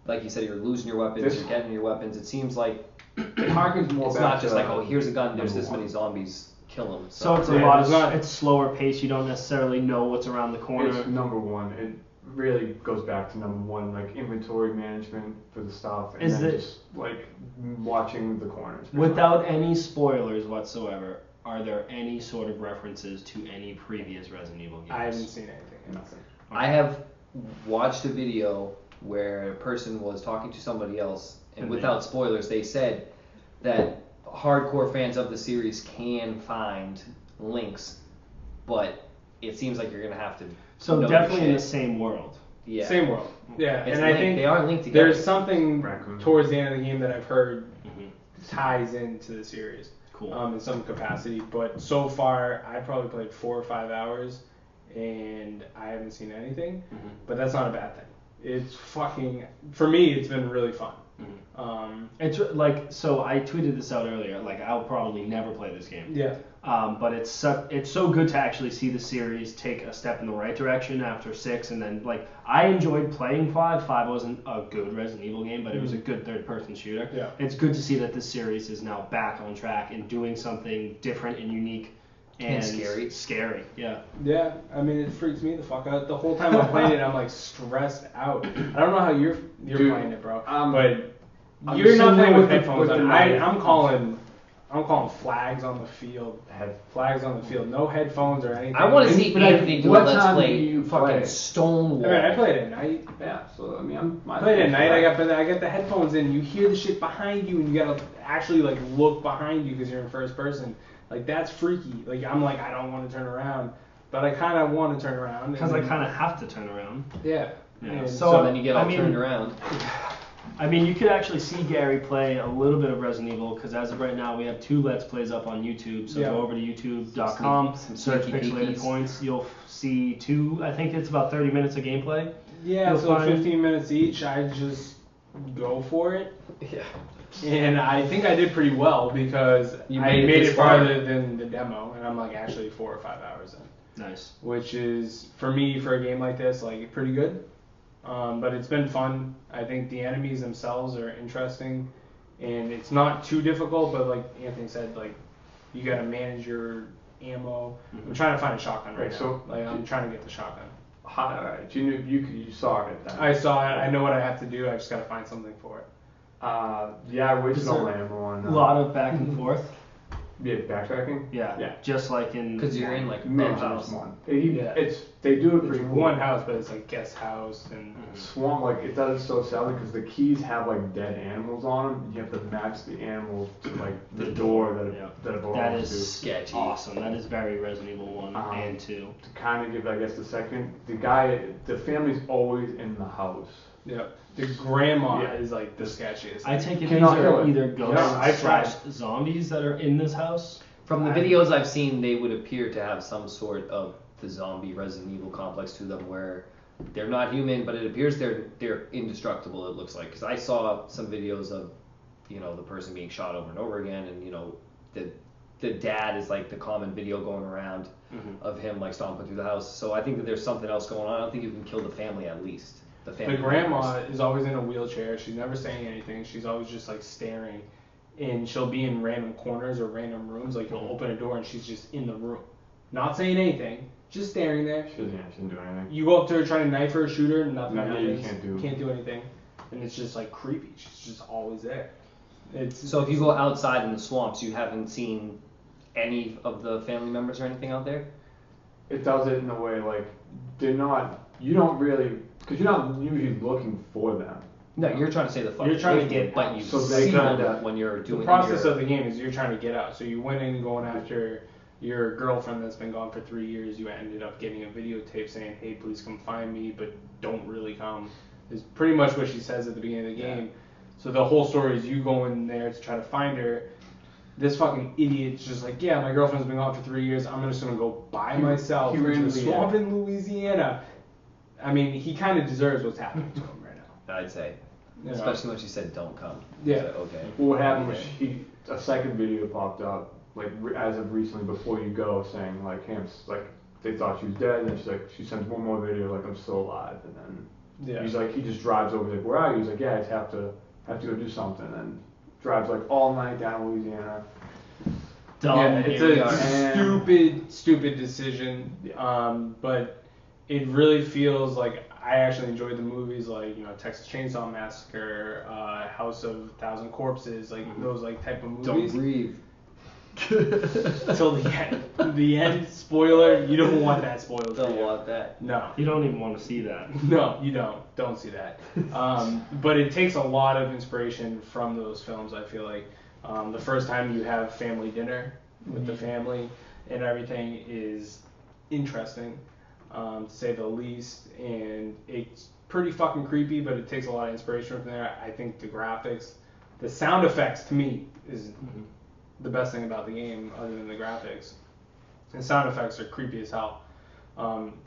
like you said, you're losing your weapons, This- you're getting your weapons. It seems like It harkens more it's back not just to like, oh, here's a gun, there's number this many one. zombies, kill them. So it's a Yeah, lot of, there's not- it's slower pace. You don't necessarily know what's around the corner. It's number one. It really goes back to number one, like inventory management for the stuff, and Is then it- just like watching the corners. pretty Without any spoilers whatsoever, are there any sort of references to any previous Resident Evil games? I haven't seen anything. much. Nothing. I have watched a video where a person was talking to somebody else, and And without spoilers, they said that hardcore fans of the series can find links, but it seems like you're gonna have to. So know your definitely in the shit. same world. Yeah. Same world. Yeah, It's and I linked- think they are linked together. there's something Raccoon. towards the end of the game that I've heard Mm-hmm. ties into the series. Cool. In some capacity, but so far I probably played 4 or 5 hours, and I haven't seen anything. Mm-hmm. But that's not a bad thing. It's fucking, for me, it's been really fun. It's like, so I tweeted this out earlier. Like, I'll probably never play this game. Yeah. But it's so good to actually see the series take a step in the right direction after 6, and then like I enjoyed playing 5. 5 wasn't a good Resident Evil game, but it was a good third-person shooter. Yeah. It's good to see that this series is now back on track and doing something different and unique and scary. Scary, yeah. Yeah, I mean, it freaks me the fuck out. The whole time I'm playing it, I'm like stressed out. I don't know how you're Dude, playing it, bro, I'm but you're not sitting playing there with with the- headphones with on. the knife. I'm calling flags on the field. Flags on the field. No headphones or anything. I want to see But Anthony do a what let's time play do you fucking play? Stonewall. I mean, I played at night. Yeah. So I mean, I played at night. I got the headphones in. You hear the shit behind you, and you gotta actually like look behind you because you're in first person. Like that's freaky. Like I'm like I don't want to turn around, but I kind of want to turn around Because I kind of have to turn around. yeah. Yeah. And So then you get all turned around. I mean, you could actually see Gary play a little bit of Resident Evil because as of right now, we have 2 Let's Plays up on YouTube. So go over to youtube.com, search Pixelated Points. You'll see 2. I think it's about 30 minutes of gameplay. Yeah, so 15 minutes each. I just go for it. Yeah. And I think I did pretty well because I made it farther than the demo, and I'm like actually 4 or 5 hours in. Nice. Which is, for me, for a game like this, like pretty good. But it's been fun. I think the enemies themselves are interesting, and it's not too difficult. But like Anthony said, like you gotta manage your ammo. I'm trying to find a shotgun right now. So like I'm trying to get the shotgun. Alright, you saw it then. I saw it. I know what I have to do. I just gotta find something for it. Yeah, I wasted all my ammo on. A lot of back and forth. Yeah, backtracking. Yeah. Just like in. Because you're in like house one. They do it pretty cool. One house, but it's like guest house and Swamp. Like it does so sadly because the keys have like dead animals on them. You have to match the animals to like the door that it belongs to. That is sketchy. Awesome. That is very Resident Evil 1 and 2. To kind of give, I guess, the family's always in the house. Yeah. The grandma is like the sketchiest. I take it these are either ghosts / zombies that are in this house. From the videos I've seen, they would appear to have some sort of the zombie Resident Evil complex to them where they're not human, but it appears they're indestructible, it looks like. Because I saw some videos of, the person being shot over and over again, and, the dad is like the common video going around of him like stomping through the house. So I think that there's something else going on. I don't think you can kill the family at least. The grandma is always in a wheelchair. She's never saying anything. She's always just like staring. And she'll be in random corners or random rooms. Like you'll open a door and she's just in the room. Not saying anything. Just staring there. She doesn't do anything. You go up to her trying to knife her or shoot her, nothing happens. You can't do anything. And it's just like creepy. She's just always there. So if you go outside in the swamps, you haven't seen any of the family members or anything out there? It does it in a way like you don't really, because you're not usually looking for them. No, you're trying to say the fuck. You're trying to get but out. you So see them when you're doing the process of the game is you're trying to get out. So you went in going after your girlfriend that's been gone for 3 years. You ended up getting a videotape saying, "Hey, please come find me, but don't really come." Is pretty much what she says at the beginning of the game. So the whole story is you going there to try to find her. This fucking idiot's just like, yeah, my girlfriend's been gone for 3 years. I'm just gonna go by myself into the swamp in Louisiana. I mean, he kind of deserves what's happening to him right now. I'd say, especially when she said, "Don't come." Yeah. So, okay. Well, what happened was a second video popped up, like as of recently, before you go, saying like, "Hey, like they thought she was dead," and then she sends one more video like, "I'm still alive," and then he's like, he just drives over there. Where are you? He's like, "Yeah, I just have to go do something," and drives like all night down to Louisiana. It's a stupid decision, but it really feels like I actually enjoyed the movies like Texas Chainsaw Massacre, House of 1,000 Corpses, like those like type of movies. Don't breathe. Till the end. The end, spoiler, you don't want that spoiled. Don't want that. No. You don't even want to see that. No, you don't. Don't see that. But it takes a lot of inspiration from those films, I feel like. The first time you have family dinner with the family and everything is interesting, to say the least. And it's pretty fucking creepy, but it takes a lot of inspiration from there. I think the graphics, the sound effects to me is the best thing about the game other than the graphics. And sound effects are creepy as hell.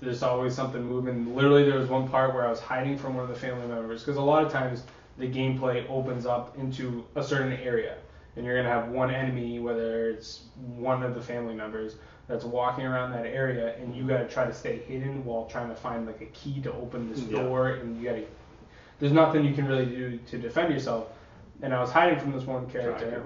There's always something moving. Literally, there was one part where I was hiding from one of the family members because a lot of times the gameplay opens up into a certain area. And you're going to have one enemy, whether it's one of the family members, that's walking around that area, and you got to try to stay hidden while trying to find like a key to open this door, and there's nothing you can really do to defend yourself. And I was hiding from this one character,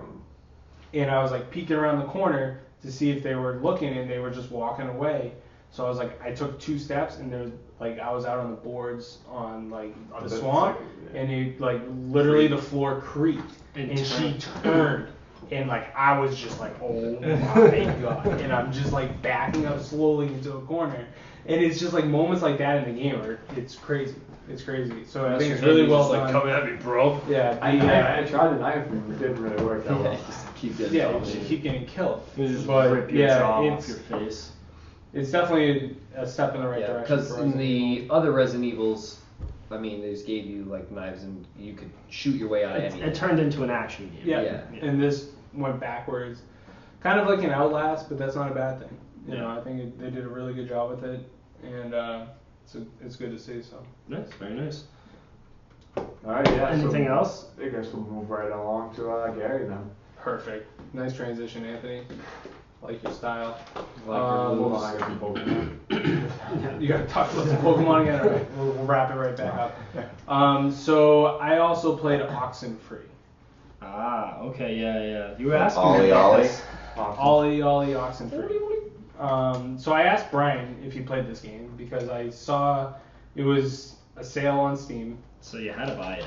and I was like peeking around the corner to see if they were looking, and they were just walking away. So I was like, I took 2 steps, and there's like I was out on the boards on like the swamp, and it like literally the floor creaked, and she turned, and like I was just like, oh my god, and I'm just like backing up slowly into a corner, and it's just like moments like that in the game where it's crazy. It's crazy. So I think it's really well done. Like, coming at me, bro. Yeah. I tried the knife and it didn't really work that well. Just keep getting killed. But rip your jaw off your face. It's definitely a step in the right direction. Because in the other Resident Evils, I mean, they just gave you like knives and you could shoot your way out of anything. It turned into an action game. Yeah. And this went backwards, kind of like an Outlast, but that's not a bad thing. You know, I think they did a really good job with it, and it's good to see. So Nice, very nice. All right, yeah. Anything else? I guess we'll move right along to Gary then. perfect. Nice transition, Anthony. Like your style. Like your Move moves. on, I got some Pokemon. You gotta talk about some Pokemon again. All right, we'll wrap it right back up. So I also played Oxenfree. Ah, okay, yeah. You were asking Ollie, me about Ollie. this. Ollie Oxenfree. So I asked Brian if he played this game because I saw it was a sale on Steam. So you had to buy it.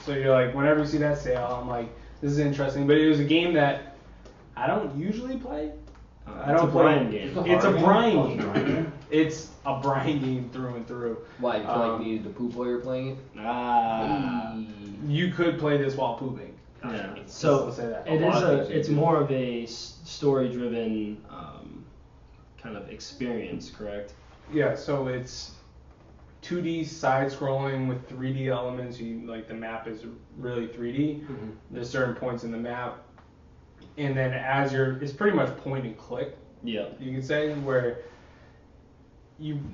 So you're like, whenever you see that sale, I'm like, this is interesting. But it was a game that I don't usually play. I don't It's a play. Brian game. It's a Brian game. game. It's a Brian game through and through. Why? You feel like you needed to poop while you're playing it? Ah. You could play this while pooping. Yeah. So Let's say that. it lot is of things you it's do. more of a story-driven kind of experience, correct? Yeah, so it's 2D side-scrolling with 3D elements. Like the map is really 3D. Mm-hmm. There's certain points in the map, and then it's pretty much point and click. Yeah. You could say where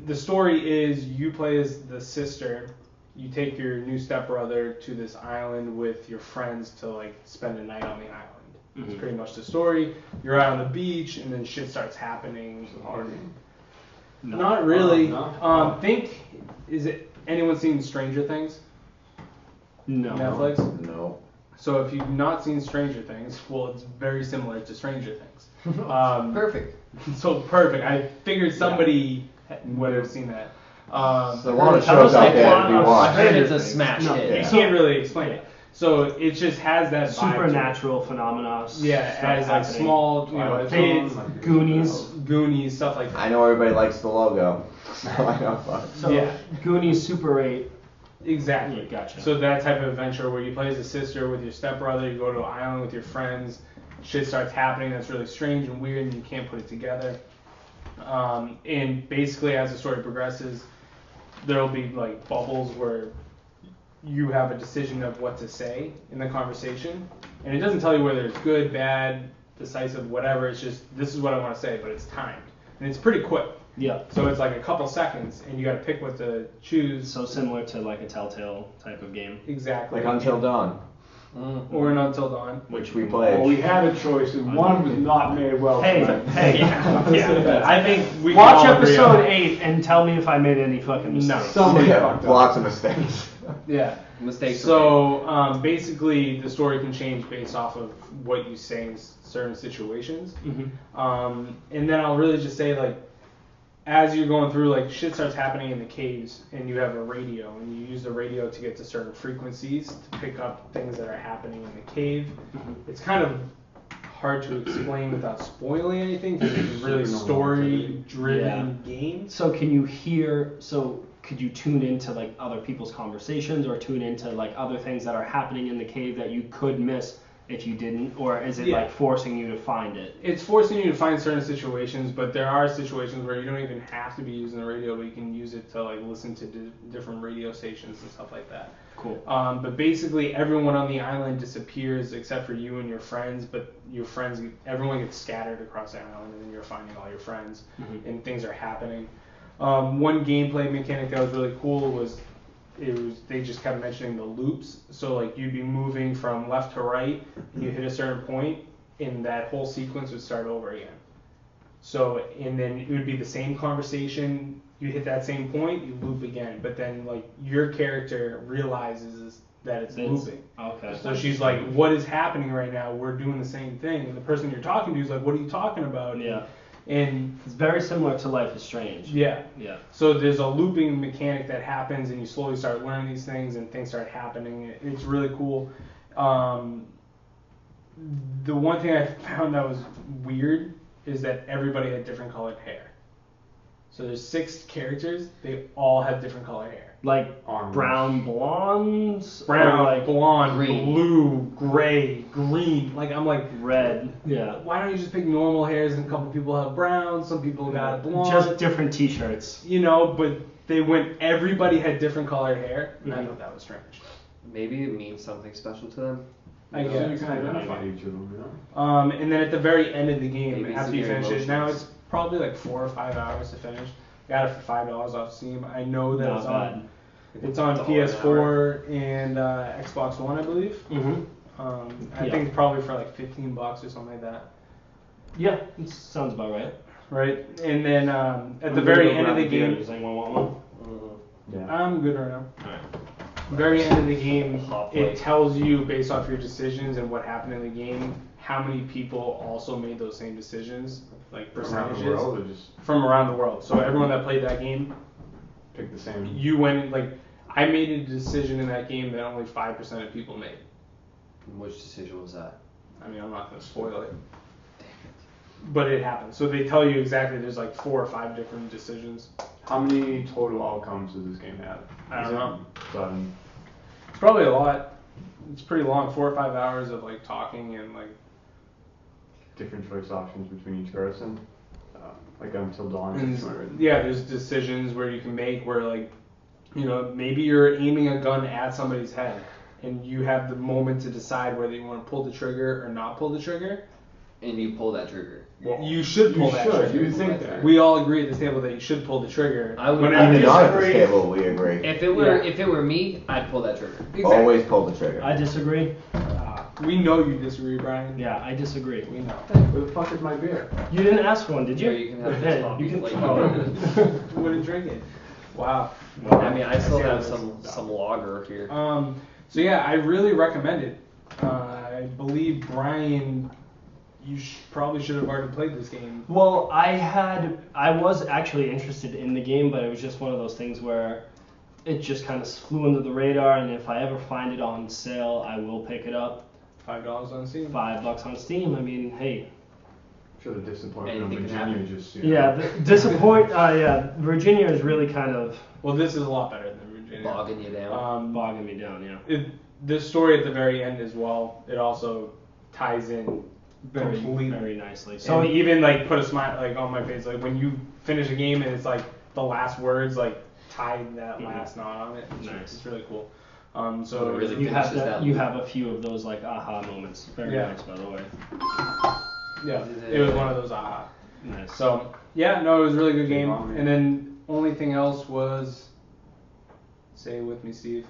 the story is you play as the sister. You take your new stepbrother to this island with your friends to like spend a night on the island. It's Mhm. pretty much the story. You're out on the beach, and then shit starts happening. No. Not really. No? Is it anyone seen Stranger Things? No. Netflix. No. So if you've not seen Stranger Things, well, it's very similar to Stranger Things. Perfect. So perfect. I figured somebody would have seen that. So a lot of shows out there to be I watched. heard it's a smash No, hit. You Yeah. can't really explain it. So it just has that vibe to it. Supernatural phenomena. Yeah, stuff as like happening. small, kids, Goonies. Goonies, stuff like that. I know everybody likes the logo, so I know. So Yeah. Goonies Super 8. Exactly. Yeah, gotcha. So that type of adventure where you play as a sister with your stepbrother, you go to an island with your friends, shit starts happening that's really strange and weird and you can't put it together. And basically as the story progresses, there'll be like bubbles where you have a decision of what to say in the conversation. And it doesn't tell you whether it's good, bad, decisive, whatever. It's just, this is what I want to say, but it's timed. And it's pretty quick. Yeah. So it's like a couple seconds and you got to pick what to choose. So similar to like a Telltale type of game. Exactly. Like Until Dawn, Or an Until Dawn. which we played. Well, we had a choice, and one was not made well. Hey, planned. hey. Yeah. I think we can Watch all agree on episode that. 8 and tell me if I made any fucking mistakes. No. Somebody Yeah, fucked up. lots of mistakes. Yeah. Mistakes. So basically, the story can change based off of what you say in certain situations. Mhm. And then I'll really just say, like, as you're going through, like, shit starts happening in the caves, and you have a radio, and you use the radio to get to certain frequencies to pick up things that are happening in the cave. It's kind of hard to explain without spoiling anything, because it's a really story-driven game. So can you hear? So could you tune into like other people's conversations, or tune into like other things that are happening in the cave that you could miss if you didn't, or is it Yeah. like forcing you to find it? It's forcing you to find certain situations, but there are situations where you don't even have to be using the radio, but you can use it to like listen to different radio stations and stuff like that. Cool. But basically, everyone on the island disappears except for you and your friends. But your friends, everyone gets scattered across the island, and then you're finding all your friends, and things are happening. One gameplay mechanic that was really cool was they just kept mentioning the loops. So like you'd be moving from left to right, and you hit a certain point, and that whole sequence would start over again. So and then it would be the same conversation. You hit that same point, you loop again, but then like your character realizes that it's looping. Okay. So she's like, "What is happening right now? We're doing the same thing." And the person you're talking to is like, "What are you talking about?" Yeah. And It's very similar to Life is Strange. yeah. Yeah. So there's a looping mechanic that happens, and you slowly start learning these things, and things start happening. It's really cool. The one thing I found that was weird is that everybody had different colored hair. So there's 6 characters. They all have different colored hair. Like Armor. brown blondes, Brown, or like blonde, green. blue, gray, green. Like I'm like, red. Yeah. why don't you just pick normal hairs? And a couple people have brown, some people got blonde. Just different T-shirts. But everybody had different colored hair, and I thought that was strange. Maybe it means something special to them. I So guess. you can identify each of them, you know? And then at the very end of the game, Maybe after it's you their finish it, now emotions. it's probably like 4 or 5 hours to finish. Got it for $5 off Steam. I know that Not it's bad. it's on $1 an PS4 and Xbox One, I believe. Mm-hmm. I Yeah. think probably for like $15 or something like that. Yeah, it sounds about right. Right, and then at the very end of the game, Does anyone want one? Yeah. I'm good right now. Alright. Very end of the game, Hot it plate. tells you based off your decisions and what happened in the game, how many people also made those same decisions, like Around percentages the world, or just from around the world. So everyone that played that game, pick the same. you went like I made a decision in that game that only 5% of people made. Which decision was that? I mean, I'm not gonna spoil it. But it happened. So they tell you exactly. There's like 4 or 5 different decisions. How many total outcomes does this game have? I don't know. 7. It's probably a lot. It's pretty long. 4 or 5 hours of like talking and like. Different choice options between each person. Like Until Dawn. And yeah, there's decisions where you can make where like, you know, maybe you're aiming a gun at somebody's head, and you have the moment to decide whether you want to pull the trigger or not pull the trigger. And you pull that trigger. You should pull that trigger. You think that. We all agree at this table that you should pull the trigger. I would. Whenever Even you not at this disagree- table, we agree. If it were me, I'd pull that trigger. Exactly. Always pull the trigger. I disagree. We know you disagree, Brian. Yeah, I disagree. We know. Where the fuck is my beer? You didn't ask for one, did you? Yeah, you can have Okay, this coffee you can. like Oh. Wouldn't drink it. Wow. I mean, I still have some lager here. So yeah, I really recommend it. I believe Brian, you probably should have already played this game. Well, I was actually interested in the game, but it was just one of those things where it just kind of flew under the radar, and if I ever find it on sale, I will pick it up. $5 on Steam. $5 on Steam. I mean, hey. I'm sure the disappointment of Anything can Virginia happen. just, Yeah, Virginia is really kind of Well, this is a lot better than Virginia. Bogging you down. bogging me down, yeah. This story at the very end as well, it also ties in Very, completely. very nicely. So So even like put a smile like on my face, like when you finish a game and it's like the last words like tie that last knot on it. Nice. It's really cool. So So it really you have finishes that you loop. have a few of those like aha moments. Very Yeah. nice, by the way. yeah, it was one of those aha. Nice. So yeah, no, it was a really good game. Bomb, yeah. And then only thing else was, say it with me, Steve.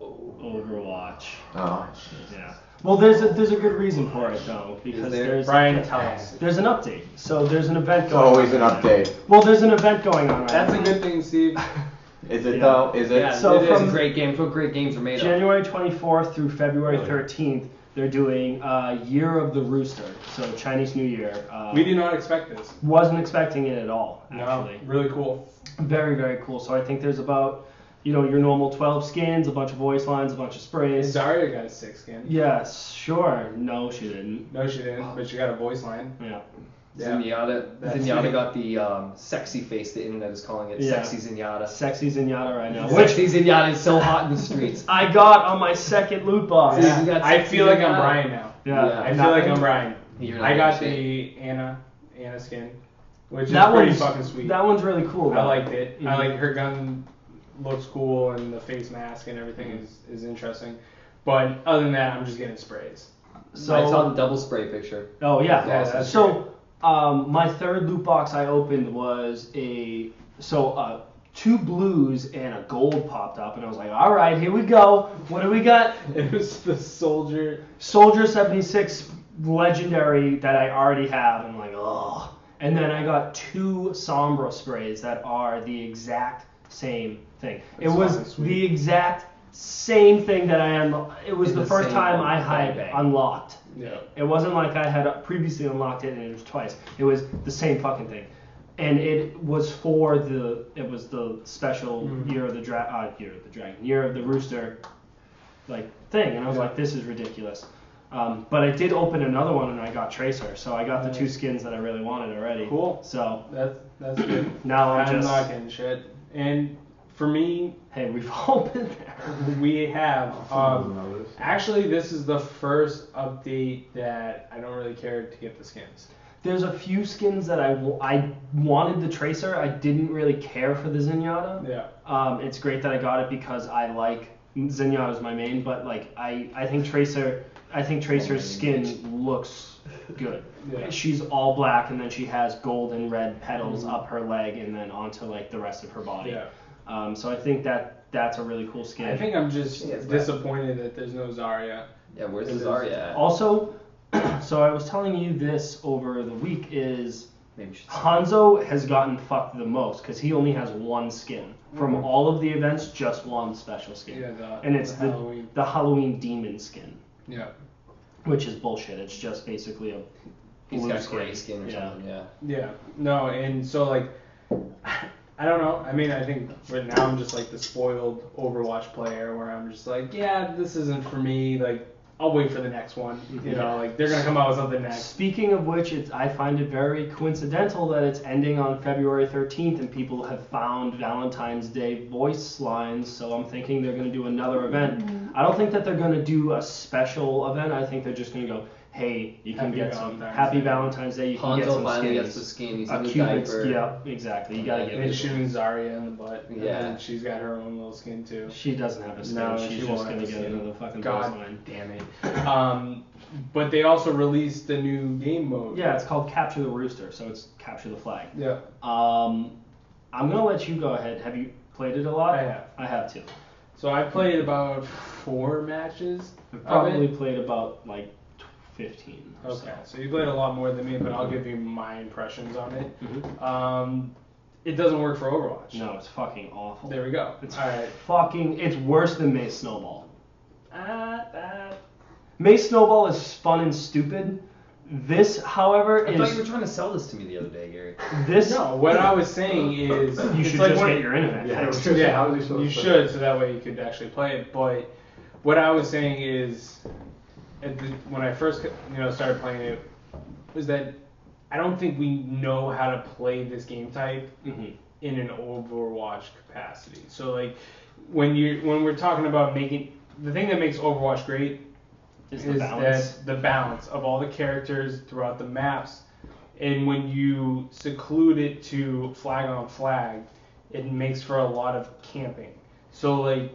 Overwatch. Oh, shit. Yeah. Well, there's a good reason for it though, because there? there's Brian, tell us. there's an update. So there's an event It's going. always on an right now. update. Well, there's an event going on right That's now. a good thing, Steve. Is it Yeah. though? Is it? Yeah, So it is from a great game. It's what great games are made of. January 24th through February Really? 13th, they're doing Year of the Rooster, so Chinese New Year. We did not expect this. Wasn't expecting it at all, actually. No, really cool. Very, very cool. So I think there's about, your normal 12 skins, a bunch of voice lines, a bunch of sprays. Daria got a 6 skin. Yes, sure. No, she didn't. No, she didn't, but she got a voice line. Yeah. That's Zenyatta it. got the sexy face. The internet is calling it Yeah. sexy Zenyatta. Sexy Zenyatta right now. Which Sexy Zenyatta is so hot in the streets. I got on my second loot box. Yeah. You got I sexy feel like I'm Zenyatta. Brian now. Yeah. I feel like I'm Brian. You're not I got shit. the Anna skin, which That is pretty one's fucking sweet. That one's really cool. I though. liked it. I Mhm. like her gun looks cool and the face mask and everything is interesting. But other than that, I'm just getting sprays. So I saw the double spray picture. Oh yeah. Yeah, that's so my third loot box I opened was 2 blues and a gold popped up, and I was like, all right, here we go. What do we got? It was the soldier. Soldier 76 legendary that I already have. I'm like, oh. And then I got 2 Sombra sprays that are the exact same thing. That's it was fucking sweet. the exact same thing that I unlocked. It was In the the first same time one. I had Bang, bang. unlocked. Yeah. It wasn't like I had previously unlocked it and it was twice. It was the same fucking thing. And it was for the special Year of the Rooster like thing. And I was like, this is ridiculous. But I did open another one and I got Tracer. So I got the 2 skins that I really wanted already. Cool. So That's good. now I'm I'm just, not getting shit. And for me, hey, we've all been there. we have. know this. Actually, this is the first update that I don't really care to get the skins. There's a few skins that I wanted the Tracer. I didn't really care for the Zenyatta. Yeah. It's great that I got it because I like Zenyatta's my main, but like I think Tracer's skin looks good. Yeah. She's all black and then she has gold and red petals up her leg and then onto like the rest of her body. Yeah. So I think that's a really cool skin. I think I'm just disappointed that there's no Zarya. Yeah, where's the Zarya at? Also, so I was telling you this over the week is Maybe we should Hanzo has gotten fucked the most because he only has one skin. From all of the events, just one special skin. Yeah, and it's the Halloween demon skin. Yeah. Which is bullshit. It's just basically a He's blue got skin. gray skin or something, yeah. Yeah. No, and so like I don't know. I mean, I think right now I'm just like the spoiled Overwatch player where I'm just like, yeah, this isn't for me. Like, I'll wait for the next one. You know, like they're gonna come out with something next. Speaking of which, I find it very coincidental that it's ending on February 13th and people have found Valentine's Day voice lines. So I'm thinking they're gonna do another event. I don't think that they're gonna do a special event. I think they're just gonna go, hey, you can get some Happy Valentine's Day. You can get Hanzo some finally skins. gets the skin. He's A in the Cupid's, diaper. yeah, exactly. You gotta get And it. shooting Zarya in the butt. Yeah. And she's got her own little skin too. She doesn't have a skin. No, She's she just won't gonna have a get skin. another fucking voice God line. damn it. But they also released the new game mode. Yeah, it's called Capture the Rooster, so it's Capture the Flag. Yeah. I'm gonna let you go ahead. Have you played it a lot? I have. I have too. So I played about 4 matches. I've probably played about like 15. Or Okay, so you played a lot more than me, but I'll give you my impressions on it. Mhm. It doesn't work for Overwatch. No, it's fucking awful. There we go. It's Alright. it's worse than Mace Snowball. Mace Snowball is fun and stupid. This, however, I thought you is were trying to sell this to me the other day, Gary. this. No, what I was saying is You it's should like just when- get your internet. Yeah, fixed. how is he supposed you to- should, so that way you could actually play it. But what I was saying is, when I first started playing it, was that I don't think we know how to play this game type Mhm. in an Overwatch capacity. So like when we're talking about making the thing that makes Overwatch great Is the balance. that the balance of all the characters throughout the maps, and when you seclude it to flag on flag, it makes for a lot of camping. So like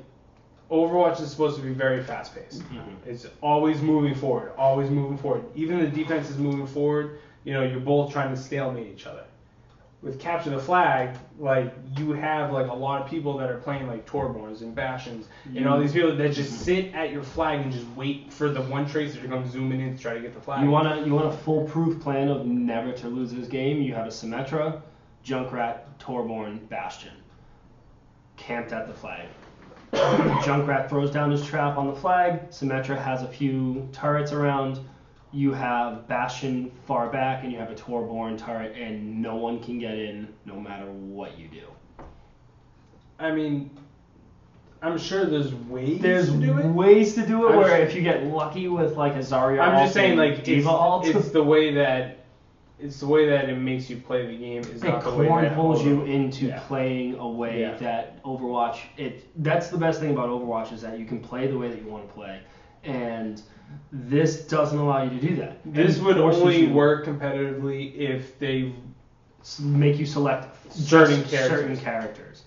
Overwatch is supposed to be very fast paced. It's always moving forward, always moving forward. Even the defense is moving forward. You're both trying to stalemate each other. With Capture the Flag, like you have like a lot of people that are playing like Torborns and Bastions and all these people that just sit at your flag and just wait for the one tracer to come zooming in to try to get the flag. You want a foolproof plan of never to lose this game? You have a Symmetra, Junkrat, Torborn, Bastion, camped at the flag. Junkrat throws down his trap on the flag. Symmetra has a few turrets around. You have Bastion far back, and you have a Torborn turret, and no one can get in no matter what you do. I mean, I'm sure there's ways There's to do it. ways to do it I'm where sure- if you get lucky with like a Zarya I'm ult just saying, and like Diva ult, it's the way that it makes you play the game is it not the way that cornholes you into Yeah. playing a way Yeah. that Overwatch. That's the best thing about Overwatch is that you can play the way that you want to play, and this doesn't allow you to do that. This It would forces only you- work competitively if they make you select Certain just certain characters. characters.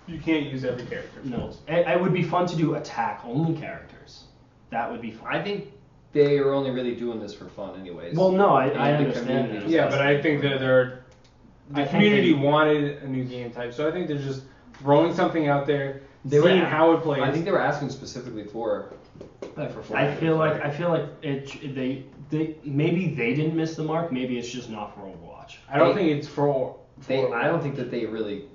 you can't use every character. No, it would be fun to do attack only characters. That would be fun. I think they are only really doing this for fun anyways. Well, no, I the understand community. that. Yeah, but I think that the I think community they- wanted a new game type, so I think they're just throwing something out there, They were seeing a- how it plays. I think they were asking specifically for I feel like they maybe they didn't miss the mark. Maybe it's just not for Overwatch. I don't think it's for I don't think that they really.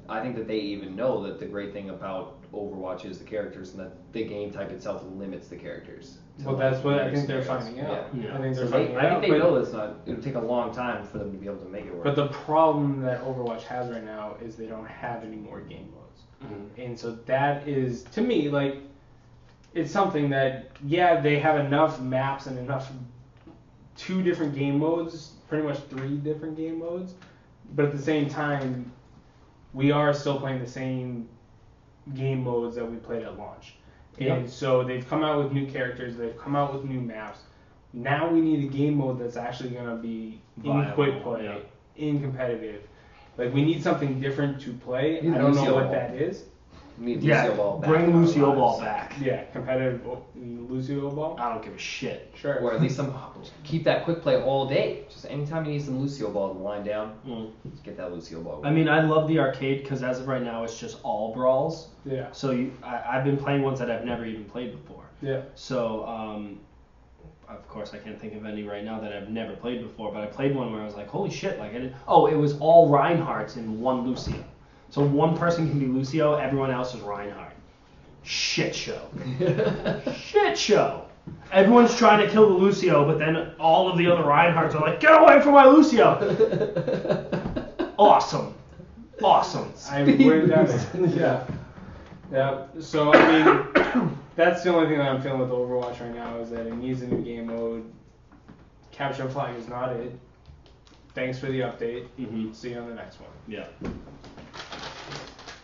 I think that they even know that the great thing about Overwatch is the characters, and that the game type itself limits the characters. to, Well, like, that's what I very think they're scenarios. finding out. Yeah. I think So they're they, finding I think out. they but, know that's not. It'll take a long time for them to be able to make it work. but the problem that Overwatch has right now is they don't have any more game modes, and so that is to me like it's something that they have enough maps and enough 2 different game modes, pretty much 3 different game modes, but at the same time we are still playing the same game modes that we played at launch. Yep. And so they've come out with new characters, they've come out with new maps, Now we need a game mode that's actually gonna be in Viable, quick play, yeah. in competitive. Like we need something different to play. You I don't know Lucio what Ball. that that is. Need Yeah, Lucio Ball back bring in our Lucio lives. Ball back. Yeah, competitive Lucio Ball. I don't give a shit. Sure. Or at least keep that quick play all day. Just anytime you need some Lucio Ball to wind down, just get that Lucio Ball. I mean, I love the arcade because as of right now, it's just all brawls. Yeah. So I've been playing ones that I've never even played before. Yeah. So, of course, I can't think of any right now that I've never played before, but I played one where I was like, holy shit, like I did. Oh, it was all Reinhardts in one Lucio. So one person can be Lucio, everyone else is Reinhardt. Shit show. Shit show. Everyone's trying to kill the Lucio, but then all of the other Reinhardts are like, get away from my Lucio. Awesome. Awesome. I'm way down there. Yeah. Yeah. So I mean, that's the only thing that I'm feeling with Overwatch right now is that it needs a new game mode. Capture and Flag is not it. Thanks for the update. Mm-hmm. See you on the next one. Yeah.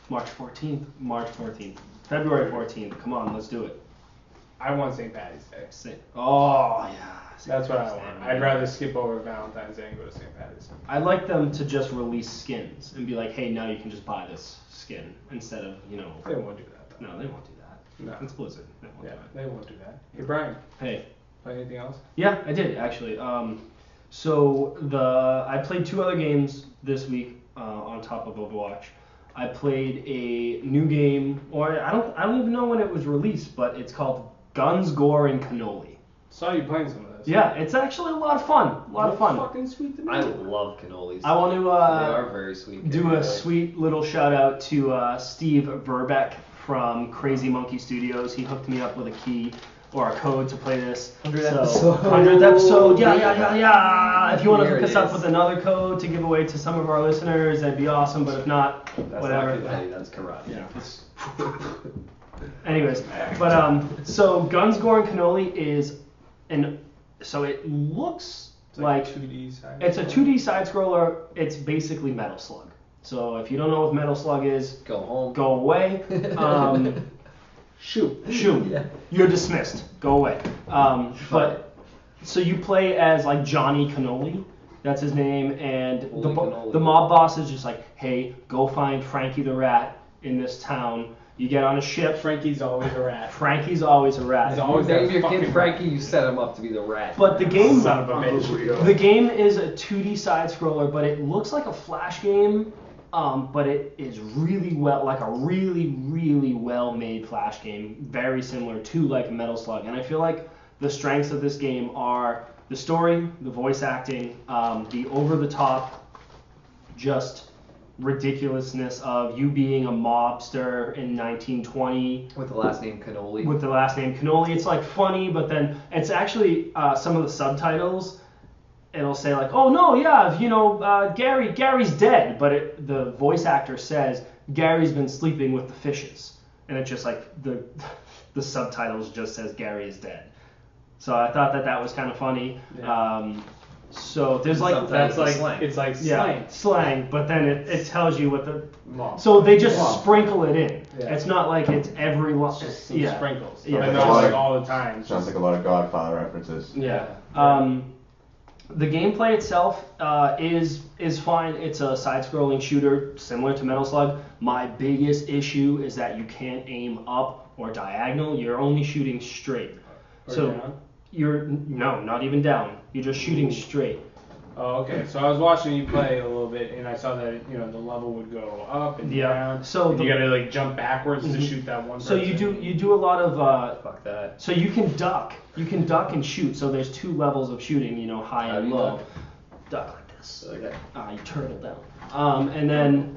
March 14th. February 14th. Come on, let's do it. I want St. Patty's Day. Oh, yeah. That's what I want. I'd rather skip over Valentine's Day and go to St. Patty's. I'd like them to just release skins and be like, hey, now you can just buy this skin instead of, They won't do that though. No, they won't do that. No. It's Blizzard. They won't Yeah, do it. they won't do that. Hey Brian, Hey. play anything else? Yeah, I did actually. So I played 2 other games this week on top of Overwatch. I played a new game, or I don't even know when it was released, but it's called Guns, Gore, and Cannoli. Saw you playing some of this. Yeah, it's actually a lot of fun. A lot of fun. Fucking sweet to me. I love cannolis. I want they to are very sweet. do a sweet little shout out to Steve Verbeck from Crazy Monkey Studios. He hooked me up with a key or a code to play this. 100th episode. Yeah. If you want to Here hook it us up is. with another code to give away to some of our listeners, that'd be awesome. But if not, That's whatever. not confetti, that's karate. Yeah. Anyways, but so Guns, Gore, and Cannoli is so it looks It's like 2D side. it's a 2D side scroller. It's basically Metal Slug. So if you don't know what Metal Slug is, Go home. go away. Shoot. Yeah. You're dismissed. Go away. But so you play as like Johnny Cannoli. That's his name, and Holy cannoli. the mob boss is just like, hey, go find Frankie the Rat in this town. You get on a ship. Frankie's always a rat. Frankie's always a rat. He's always Name that your fucking kid Frankie, you set him up to be the rat. But the game, Son of a bitch. the game is a 2D side scroller, but it looks like a Flash game. But it is really like a really well made Flash game, very similar to like Metal Slug. And I feel like the strengths of this game are the story, the voice acting, the over the top, just ridiculousness of you being a mobster in 1920 With the last name Cannoli. with the last name Cannoli. It's like funny, but then it's actually some of the subtitles. It'll say like, oh no, yeah, Gary's dead, but the voice actor says Gary's been sleeping with the fishes, and it's just like the subtitles just says Gary is dead. So I thought that was kind of funny. Yeah. So there's like Sometimes That's like slang. it's like yeah, slang, but then it tells you what the Mob. so they just Mob. sprinkle it in. Yeah. It's not like it's every It's just some yeah. sprinkles. Yeah. And Like those a- like all the time. Sounds like a lot of Godfather references. Yeah. Yeah. The gameplay itself is fine. It's a side-scrolling shooter similar to Metal Slug. My biggest issue is that you can't aim up or diagonal. You're only shooting straight. Or So down? no, not even down. You're just shooting straight. Oh, okay. So I was watching you play a little bit, and I saw that the level would go up and Yeah. down. So and the- you gotta like jump backwards to Mhm. shoot that one. So person. you do a lot of Fuck that. so you can duck. You can duck and shoot. So there's 2 levels of shooting. High How and do you low. duck? Duck like this. Okay. You turtle down. And then.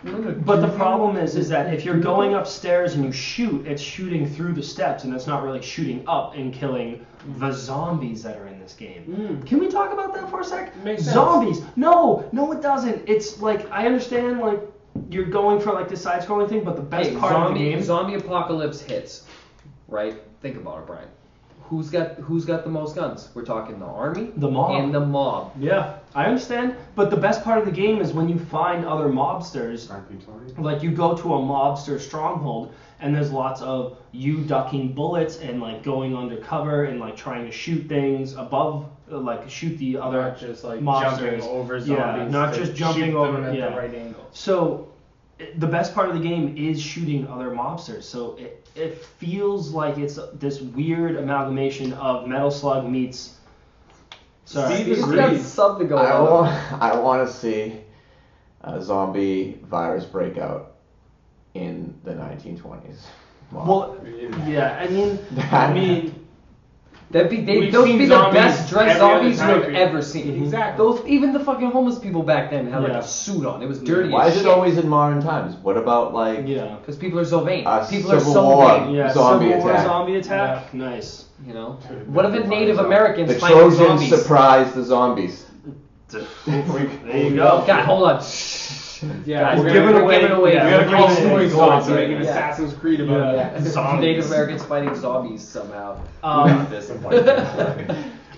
But the problem is that if you're going upstairs and you shoot, it's shooting through the steps, and it's not really shooting up and killing the zombies that are in this game. Can we talk about that for a sec? Makes sense. Zombies. No, it doesn't. It's like, I understand, like, you're going for, like, the side-scrolling thing, but the best part of the game... Zombie apocalypse hits, right? Think about it, Brian. who's got the most guns? We're talking the army, The mob. and the mob. Yeah, I understand. But the best part of the game is when you find other mobsters. RP20. Like you go to a mobster stronghold and there's lots of you ducking bullets and like going undercover and like trying to shoot things above, like shoot the other Not just like mobsters. jumping over zombies. Yeah, not to just jumping shoot over them at yeah. the right angle. So the best part of the game is shooting other mobsters. So it feels like it's this weird amalgamation of Metal Slug meets. Sorry. Steve He's agrees. got something going on. I want to see a zombie virus breakout in the 1920s. Well, yeah, I mean, Those We've would seen be the zombies best dressed every other zombies you time have period. ever seen. Exactly. Those, even the fucking homeless people back then had like Yeah. a suit on. It was dirty Why as is shit. it always in modern times? What about like yeah. Because people are so vain. a People are Civil so War vain. Yeah, zombie Civil War attack? zombie attack. Nice. You know. Dude, What if that's it a Native fire Americans The fighting Trojans zombies? surprised the zombies. There you go. God, hold on. Yeah, Guys, we're We're giving giving away. away. Yeah, We gotta Yeah. call Yeah. stories Yeah. on so Yeah. like an Yeah. Assassin's Creed about Yeah. it. Yeah. Native Americans fighting zombies somehow. This.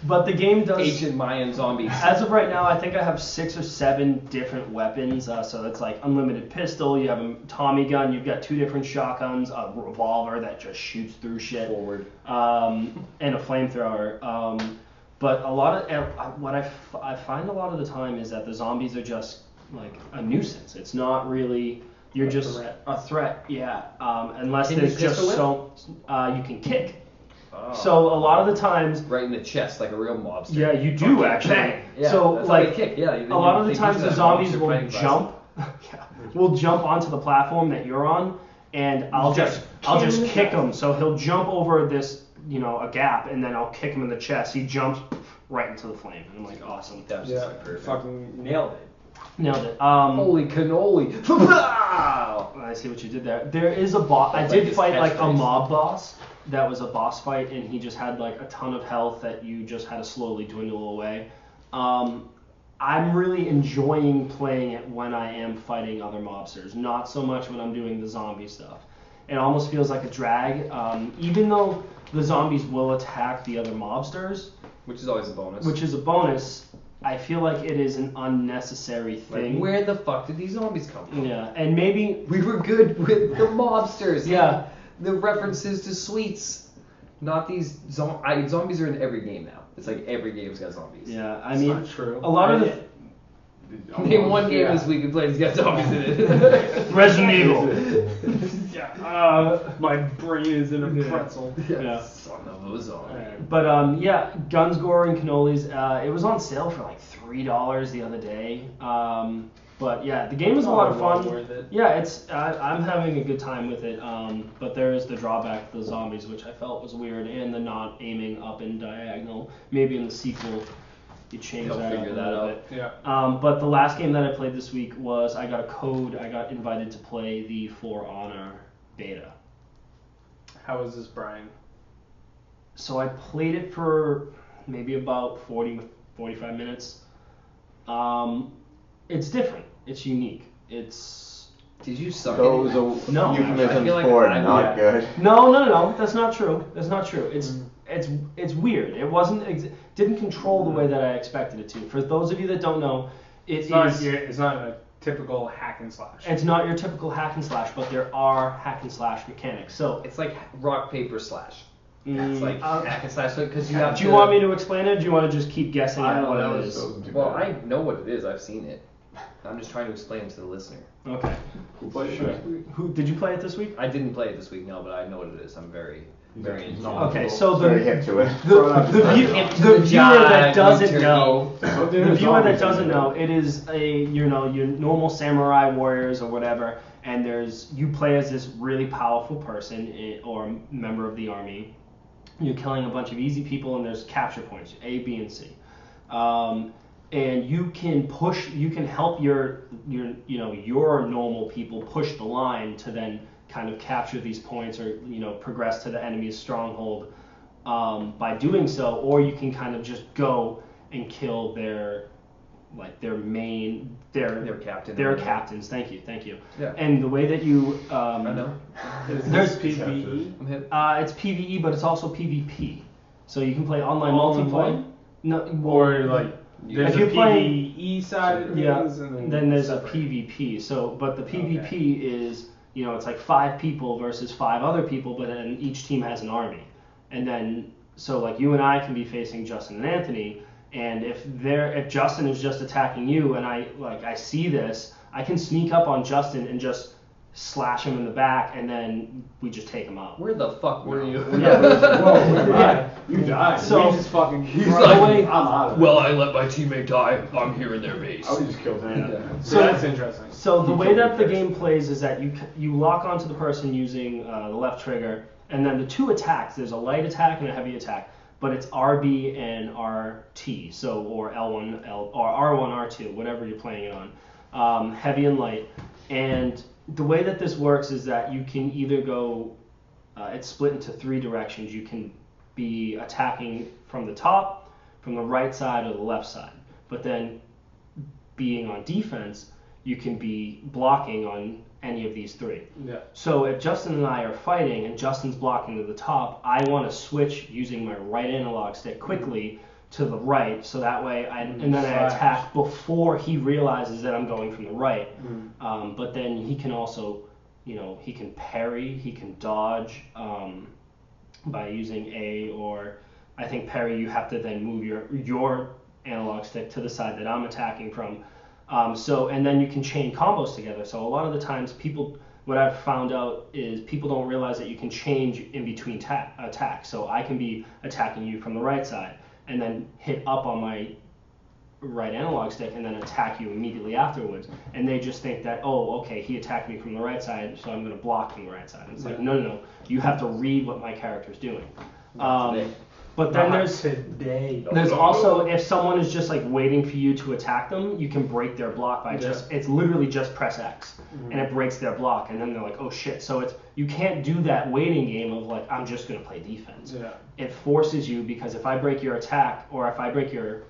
But the game does. Ancient Mayan zombies. As of right now, I think I have 6 or 7 different weapons. So that's like unlimited pistol. You have a Tommy gun. You've got 2 different shotguns, a revolver that just shoots through shit, Forward. and a flamethrower. But a lot of what I find a lot of the time is that the zombies are just like a nuisance. It's not really. You're just threat. a threat. Yeah. Unless Can you there's just pistol you can kick. Oh. So a lot of the times. Right in the chest, like a real mobster. Yeah, you do Okay, actually. bang. Yeah, so that's how they like kick. Yeah, a lot of the they times use the that zombies mobster will fighting class. jump. Will jump onto the platform that you're on, and I'll just kick him. So he'll jump over this a gap, and then I'll kick him in the chest. He jumps right into the flame. And I'm like, awesome. That was just like perfect. Fucking nailed it. Nailed it. Holy cannoli. I see what you did there. There is a boss. I That's like did his fight like a catchphrase. mob boss. That was a boss fight, and he just had like a ton of health that you just had to slowly dwindle away. I'm really enjoying playing it when I am fighting other mobsters, not so much when I'm doing the zombie stuff. It almost feels like a drag, even though the zombies will attack the other mobsters, Which is always a bonus. which is a bonus. I feel like it is an unnecessary like, thing. where the fuck did these zombies come from? Yeah, and maybe We were good with the mobsters. Yeah. The references to sweets. Not these zombies are in every game now. It's like every game's got zombies. yeah, I It's mean, not true. a lot of the Name one game this week we played that's got zombies in it. Resident Evil. Yeah. My brain is in a pretzel. Yeah. Son of a zombie. But yeah, Guns, Gore, and Cannolis. It was on sale for like $3 the other day. But yeah, the game is a lot of Well fun. worth it. Yeah, I'm having a good time with it. But there is the drawback, the zombies, which I felt was weird, and the not aiming up and diagonal. Maybe in the sequel, you change They'll that figure up a that little out. bit. Yeah. But the last game that I played this week was I got a code. I got invited to play the For Honor beta. How is this, Brian? So I played it for maybe about 45 minutes. It's different. It's unique. It's Did you suck Those at it? are No, I euphemisms feel like for I- not yeah. good. no. That's not true. That's not true. It's weird. It wasn't didn't control the way that I expected it to. For those of you that don't know, It's it's not a typical hack and slash. it's not your typical hack and slash, but there are hack and slash mechanics. So It's like rock, paper, slash. It's like uh, hack and slash because you have do you want me to explain it? Or do you want to just keep guessing I at don't what know. it is? Well, I know what it is. I've seen it. I'm just trying to explain it to the listener. Okay. Who played it last week? Who did you play it this week? I didn't play it this week, no, but I know what it is. I'm very into it. Okay, so Very hip to it. the Hip to viewer the jive, that doesn't turkey. know, Something the with viewer that zombies in doesn't it. know, it is your normal samurai warriors or whatever, and you play as this really powerful person or member of the army. You're killing a bunch of easy people, and there's capture points, A, B, and C. And you can help your normal people push the line to then kind of capture these points or progress to the enemy's stronghold by doing so, or you can kind of just go and kill their captain. Their captains. Thank you. Yeah. And the way that you I know. Is there's this PvE? I'm hip. it's PvE, but it's also PvP. So you can play online All in multiplayer. one? No, Or like there's if a you're playing- PvE side of yeah, things, and then there's separate. a PvP. So, but the PvP is, you know, it's like 5 people versus 5 other people, but then each team has an army. And then, so like you and I can be facing Justin and Anthony, and if Justin is just attacking you, and I see this, I can sneak up on Justin and just slash him in the back, and then we just take him out. Where the fuck were you? Yeah. You died. So- We just fucking. He's Right like, away. I'm out of it. well, I let my teammate die. I'm here in their base. I would just kill him. So that's interesting. So the You way killed that me the first. game plays is that you lock onto the person using the left trigger, and then the 2 attacks. There's a light attack and a heavy attack, but it's RB and RT, so or L1, or R1, R2, whatever you're playing it on, heavy and light. And the way that this works is that you can either go, it's split into 3 directions. You can be attacking from the top, from the right side, or the left side. But then being on defense, you can be blocking on any of these 3. Yeah. So if Justin and I are fighting and Justin's blocking to the top, I want to switch using my right analog stick quickly to the right, so that way and then I Slash. attack before he realizes that I'm going from the right. Mm. But then he can also, you know, he can parry, he can dodge by using A, or I think parry you have to then move your analog stick to the side that I'm attacking from. And then you can chain combos together. So a lot of the times what I've found out is people don't realize that you can change in between attacks. So I can be attacking you from the right side and then hit up on my right analog stick and then attack you immediately afterwards. And they just think that, oh, okay, he attacked me from the right side, so I'm going to block from the right side. And it's like, no. You have to read what my character's doing. But then there's also, if someone is just like waiting for you to attack them, you can break their block by it's literally just press X and it breaks their block, and then they're like, oh shit. So you can't do that waiting game of like, I'm just gonna play defense. Yeah. It forces you, because if I break your attack or if I break your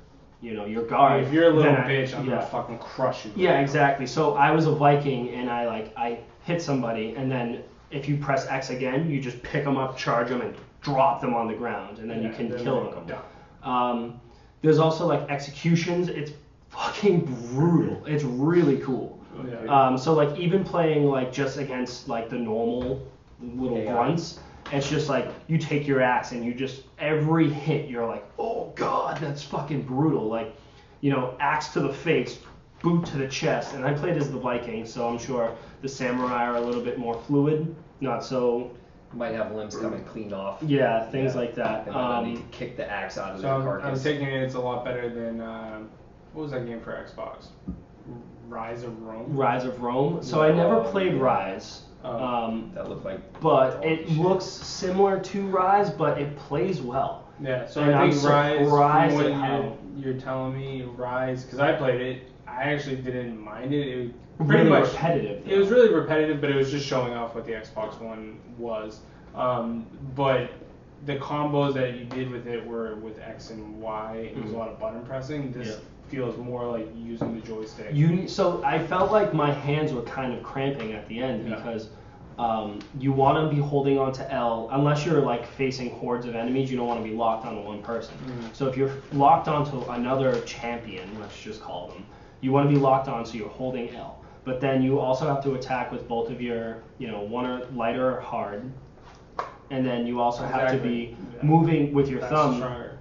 guard, If you're a little then bitch, I'm gonna fucking crush you. Yeah, exactly. So I was a Viking and I hit somebody, and then if you press X again, you just pick them up, charge them, and drop them on the ground, and then you can kill them. There's also like executions. It's fucking brutal. It's really cool. Yeah. So like even playing like just against like the normal little grunts, it's just like you take your axe and you just every hit you're like, oh god, that's fucking brutal. Like, you know, axe to the face, boot to the chest. And I played as the Viking, so I'm sure the samurai are a little bit more fluid, not so. Might have limbs coming clean off. Yeah, things like that. And then need to kick the axe out of So their I'm carcass. taking it, it's a lot better than what was that game for Xbox? Rise of Rome. Rise of Rome. So I never played Rise. That looked like. But dog it shit. looks similar to Rise, but it plays well. Yeah, so And I I'm think Rise, surprised from at what how- you're telling me, Rise, because I played it, I actually didn't mind it. It was Really pretty much repetitive. It was really repetitive, but it was just showing off what the Xbox One was. But the combos that you did with it were with X and Y. It was a lot of button pressing. This feels more like using the joystick. So I felt like my hands were kind of cramping at the end because you want to be holding on to L unless you're like facing hordes of enemies. You don't want to be locked onto one person. So if you're locked onto another champion, let's just call them, you want to be locked on, so you're holding L. But then you also have to attack with both of your, one or lighter or hard. And then you also have to be moving with your thumb. Stronger.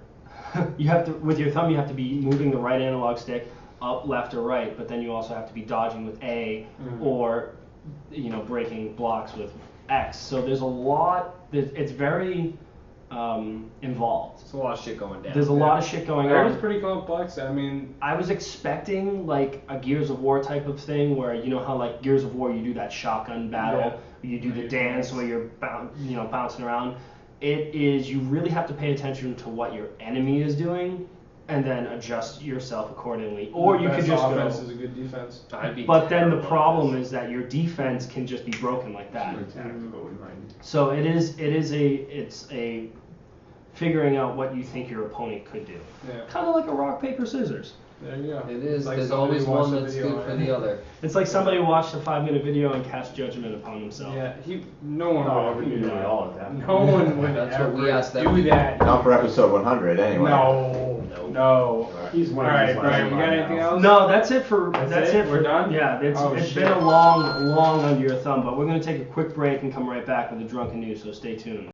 With your thumb you have to be moving the right analog stick up, left, or right. But then you also have to be dodging with A, or breaking blocks with X. So there's a lot. It's very involved. There's a lot of shit going down. There's a lot of shit going It on. was pretty complex. I mean, I was expecting like a Gears of War type of thing, where you know how like Gears of War you do that shotgun battle, you do the dance where you're bouncing around. It is, you really have to pay attention to what your enemy is doing, and then adjust yourself accordingly. Or you could just offense go. is a good defense. But then the problem is that your defense can just be broken like that. So it's a figuring out what you think your opponent could do. Yeah. Kind of like a rock paper scissors. There you go. It is. Like There's somebody always watched one the that's video good for and- the other. It's like somebody watched a 5-minute video and cast judgment upon himself. Yeah, no one No, would we do do that. all of that. No one would That's ever what we asked them do to do. that. Not for episode 100, anyway. No. He's All one of right, these Brian, you got legends anything by now. else? No, that's it for. That's it? We're done? Yeah, it's Oh, it's shit. been a long under your thumb, but we're gonna take a quick break and come right back with the drunken news. So stay tuned.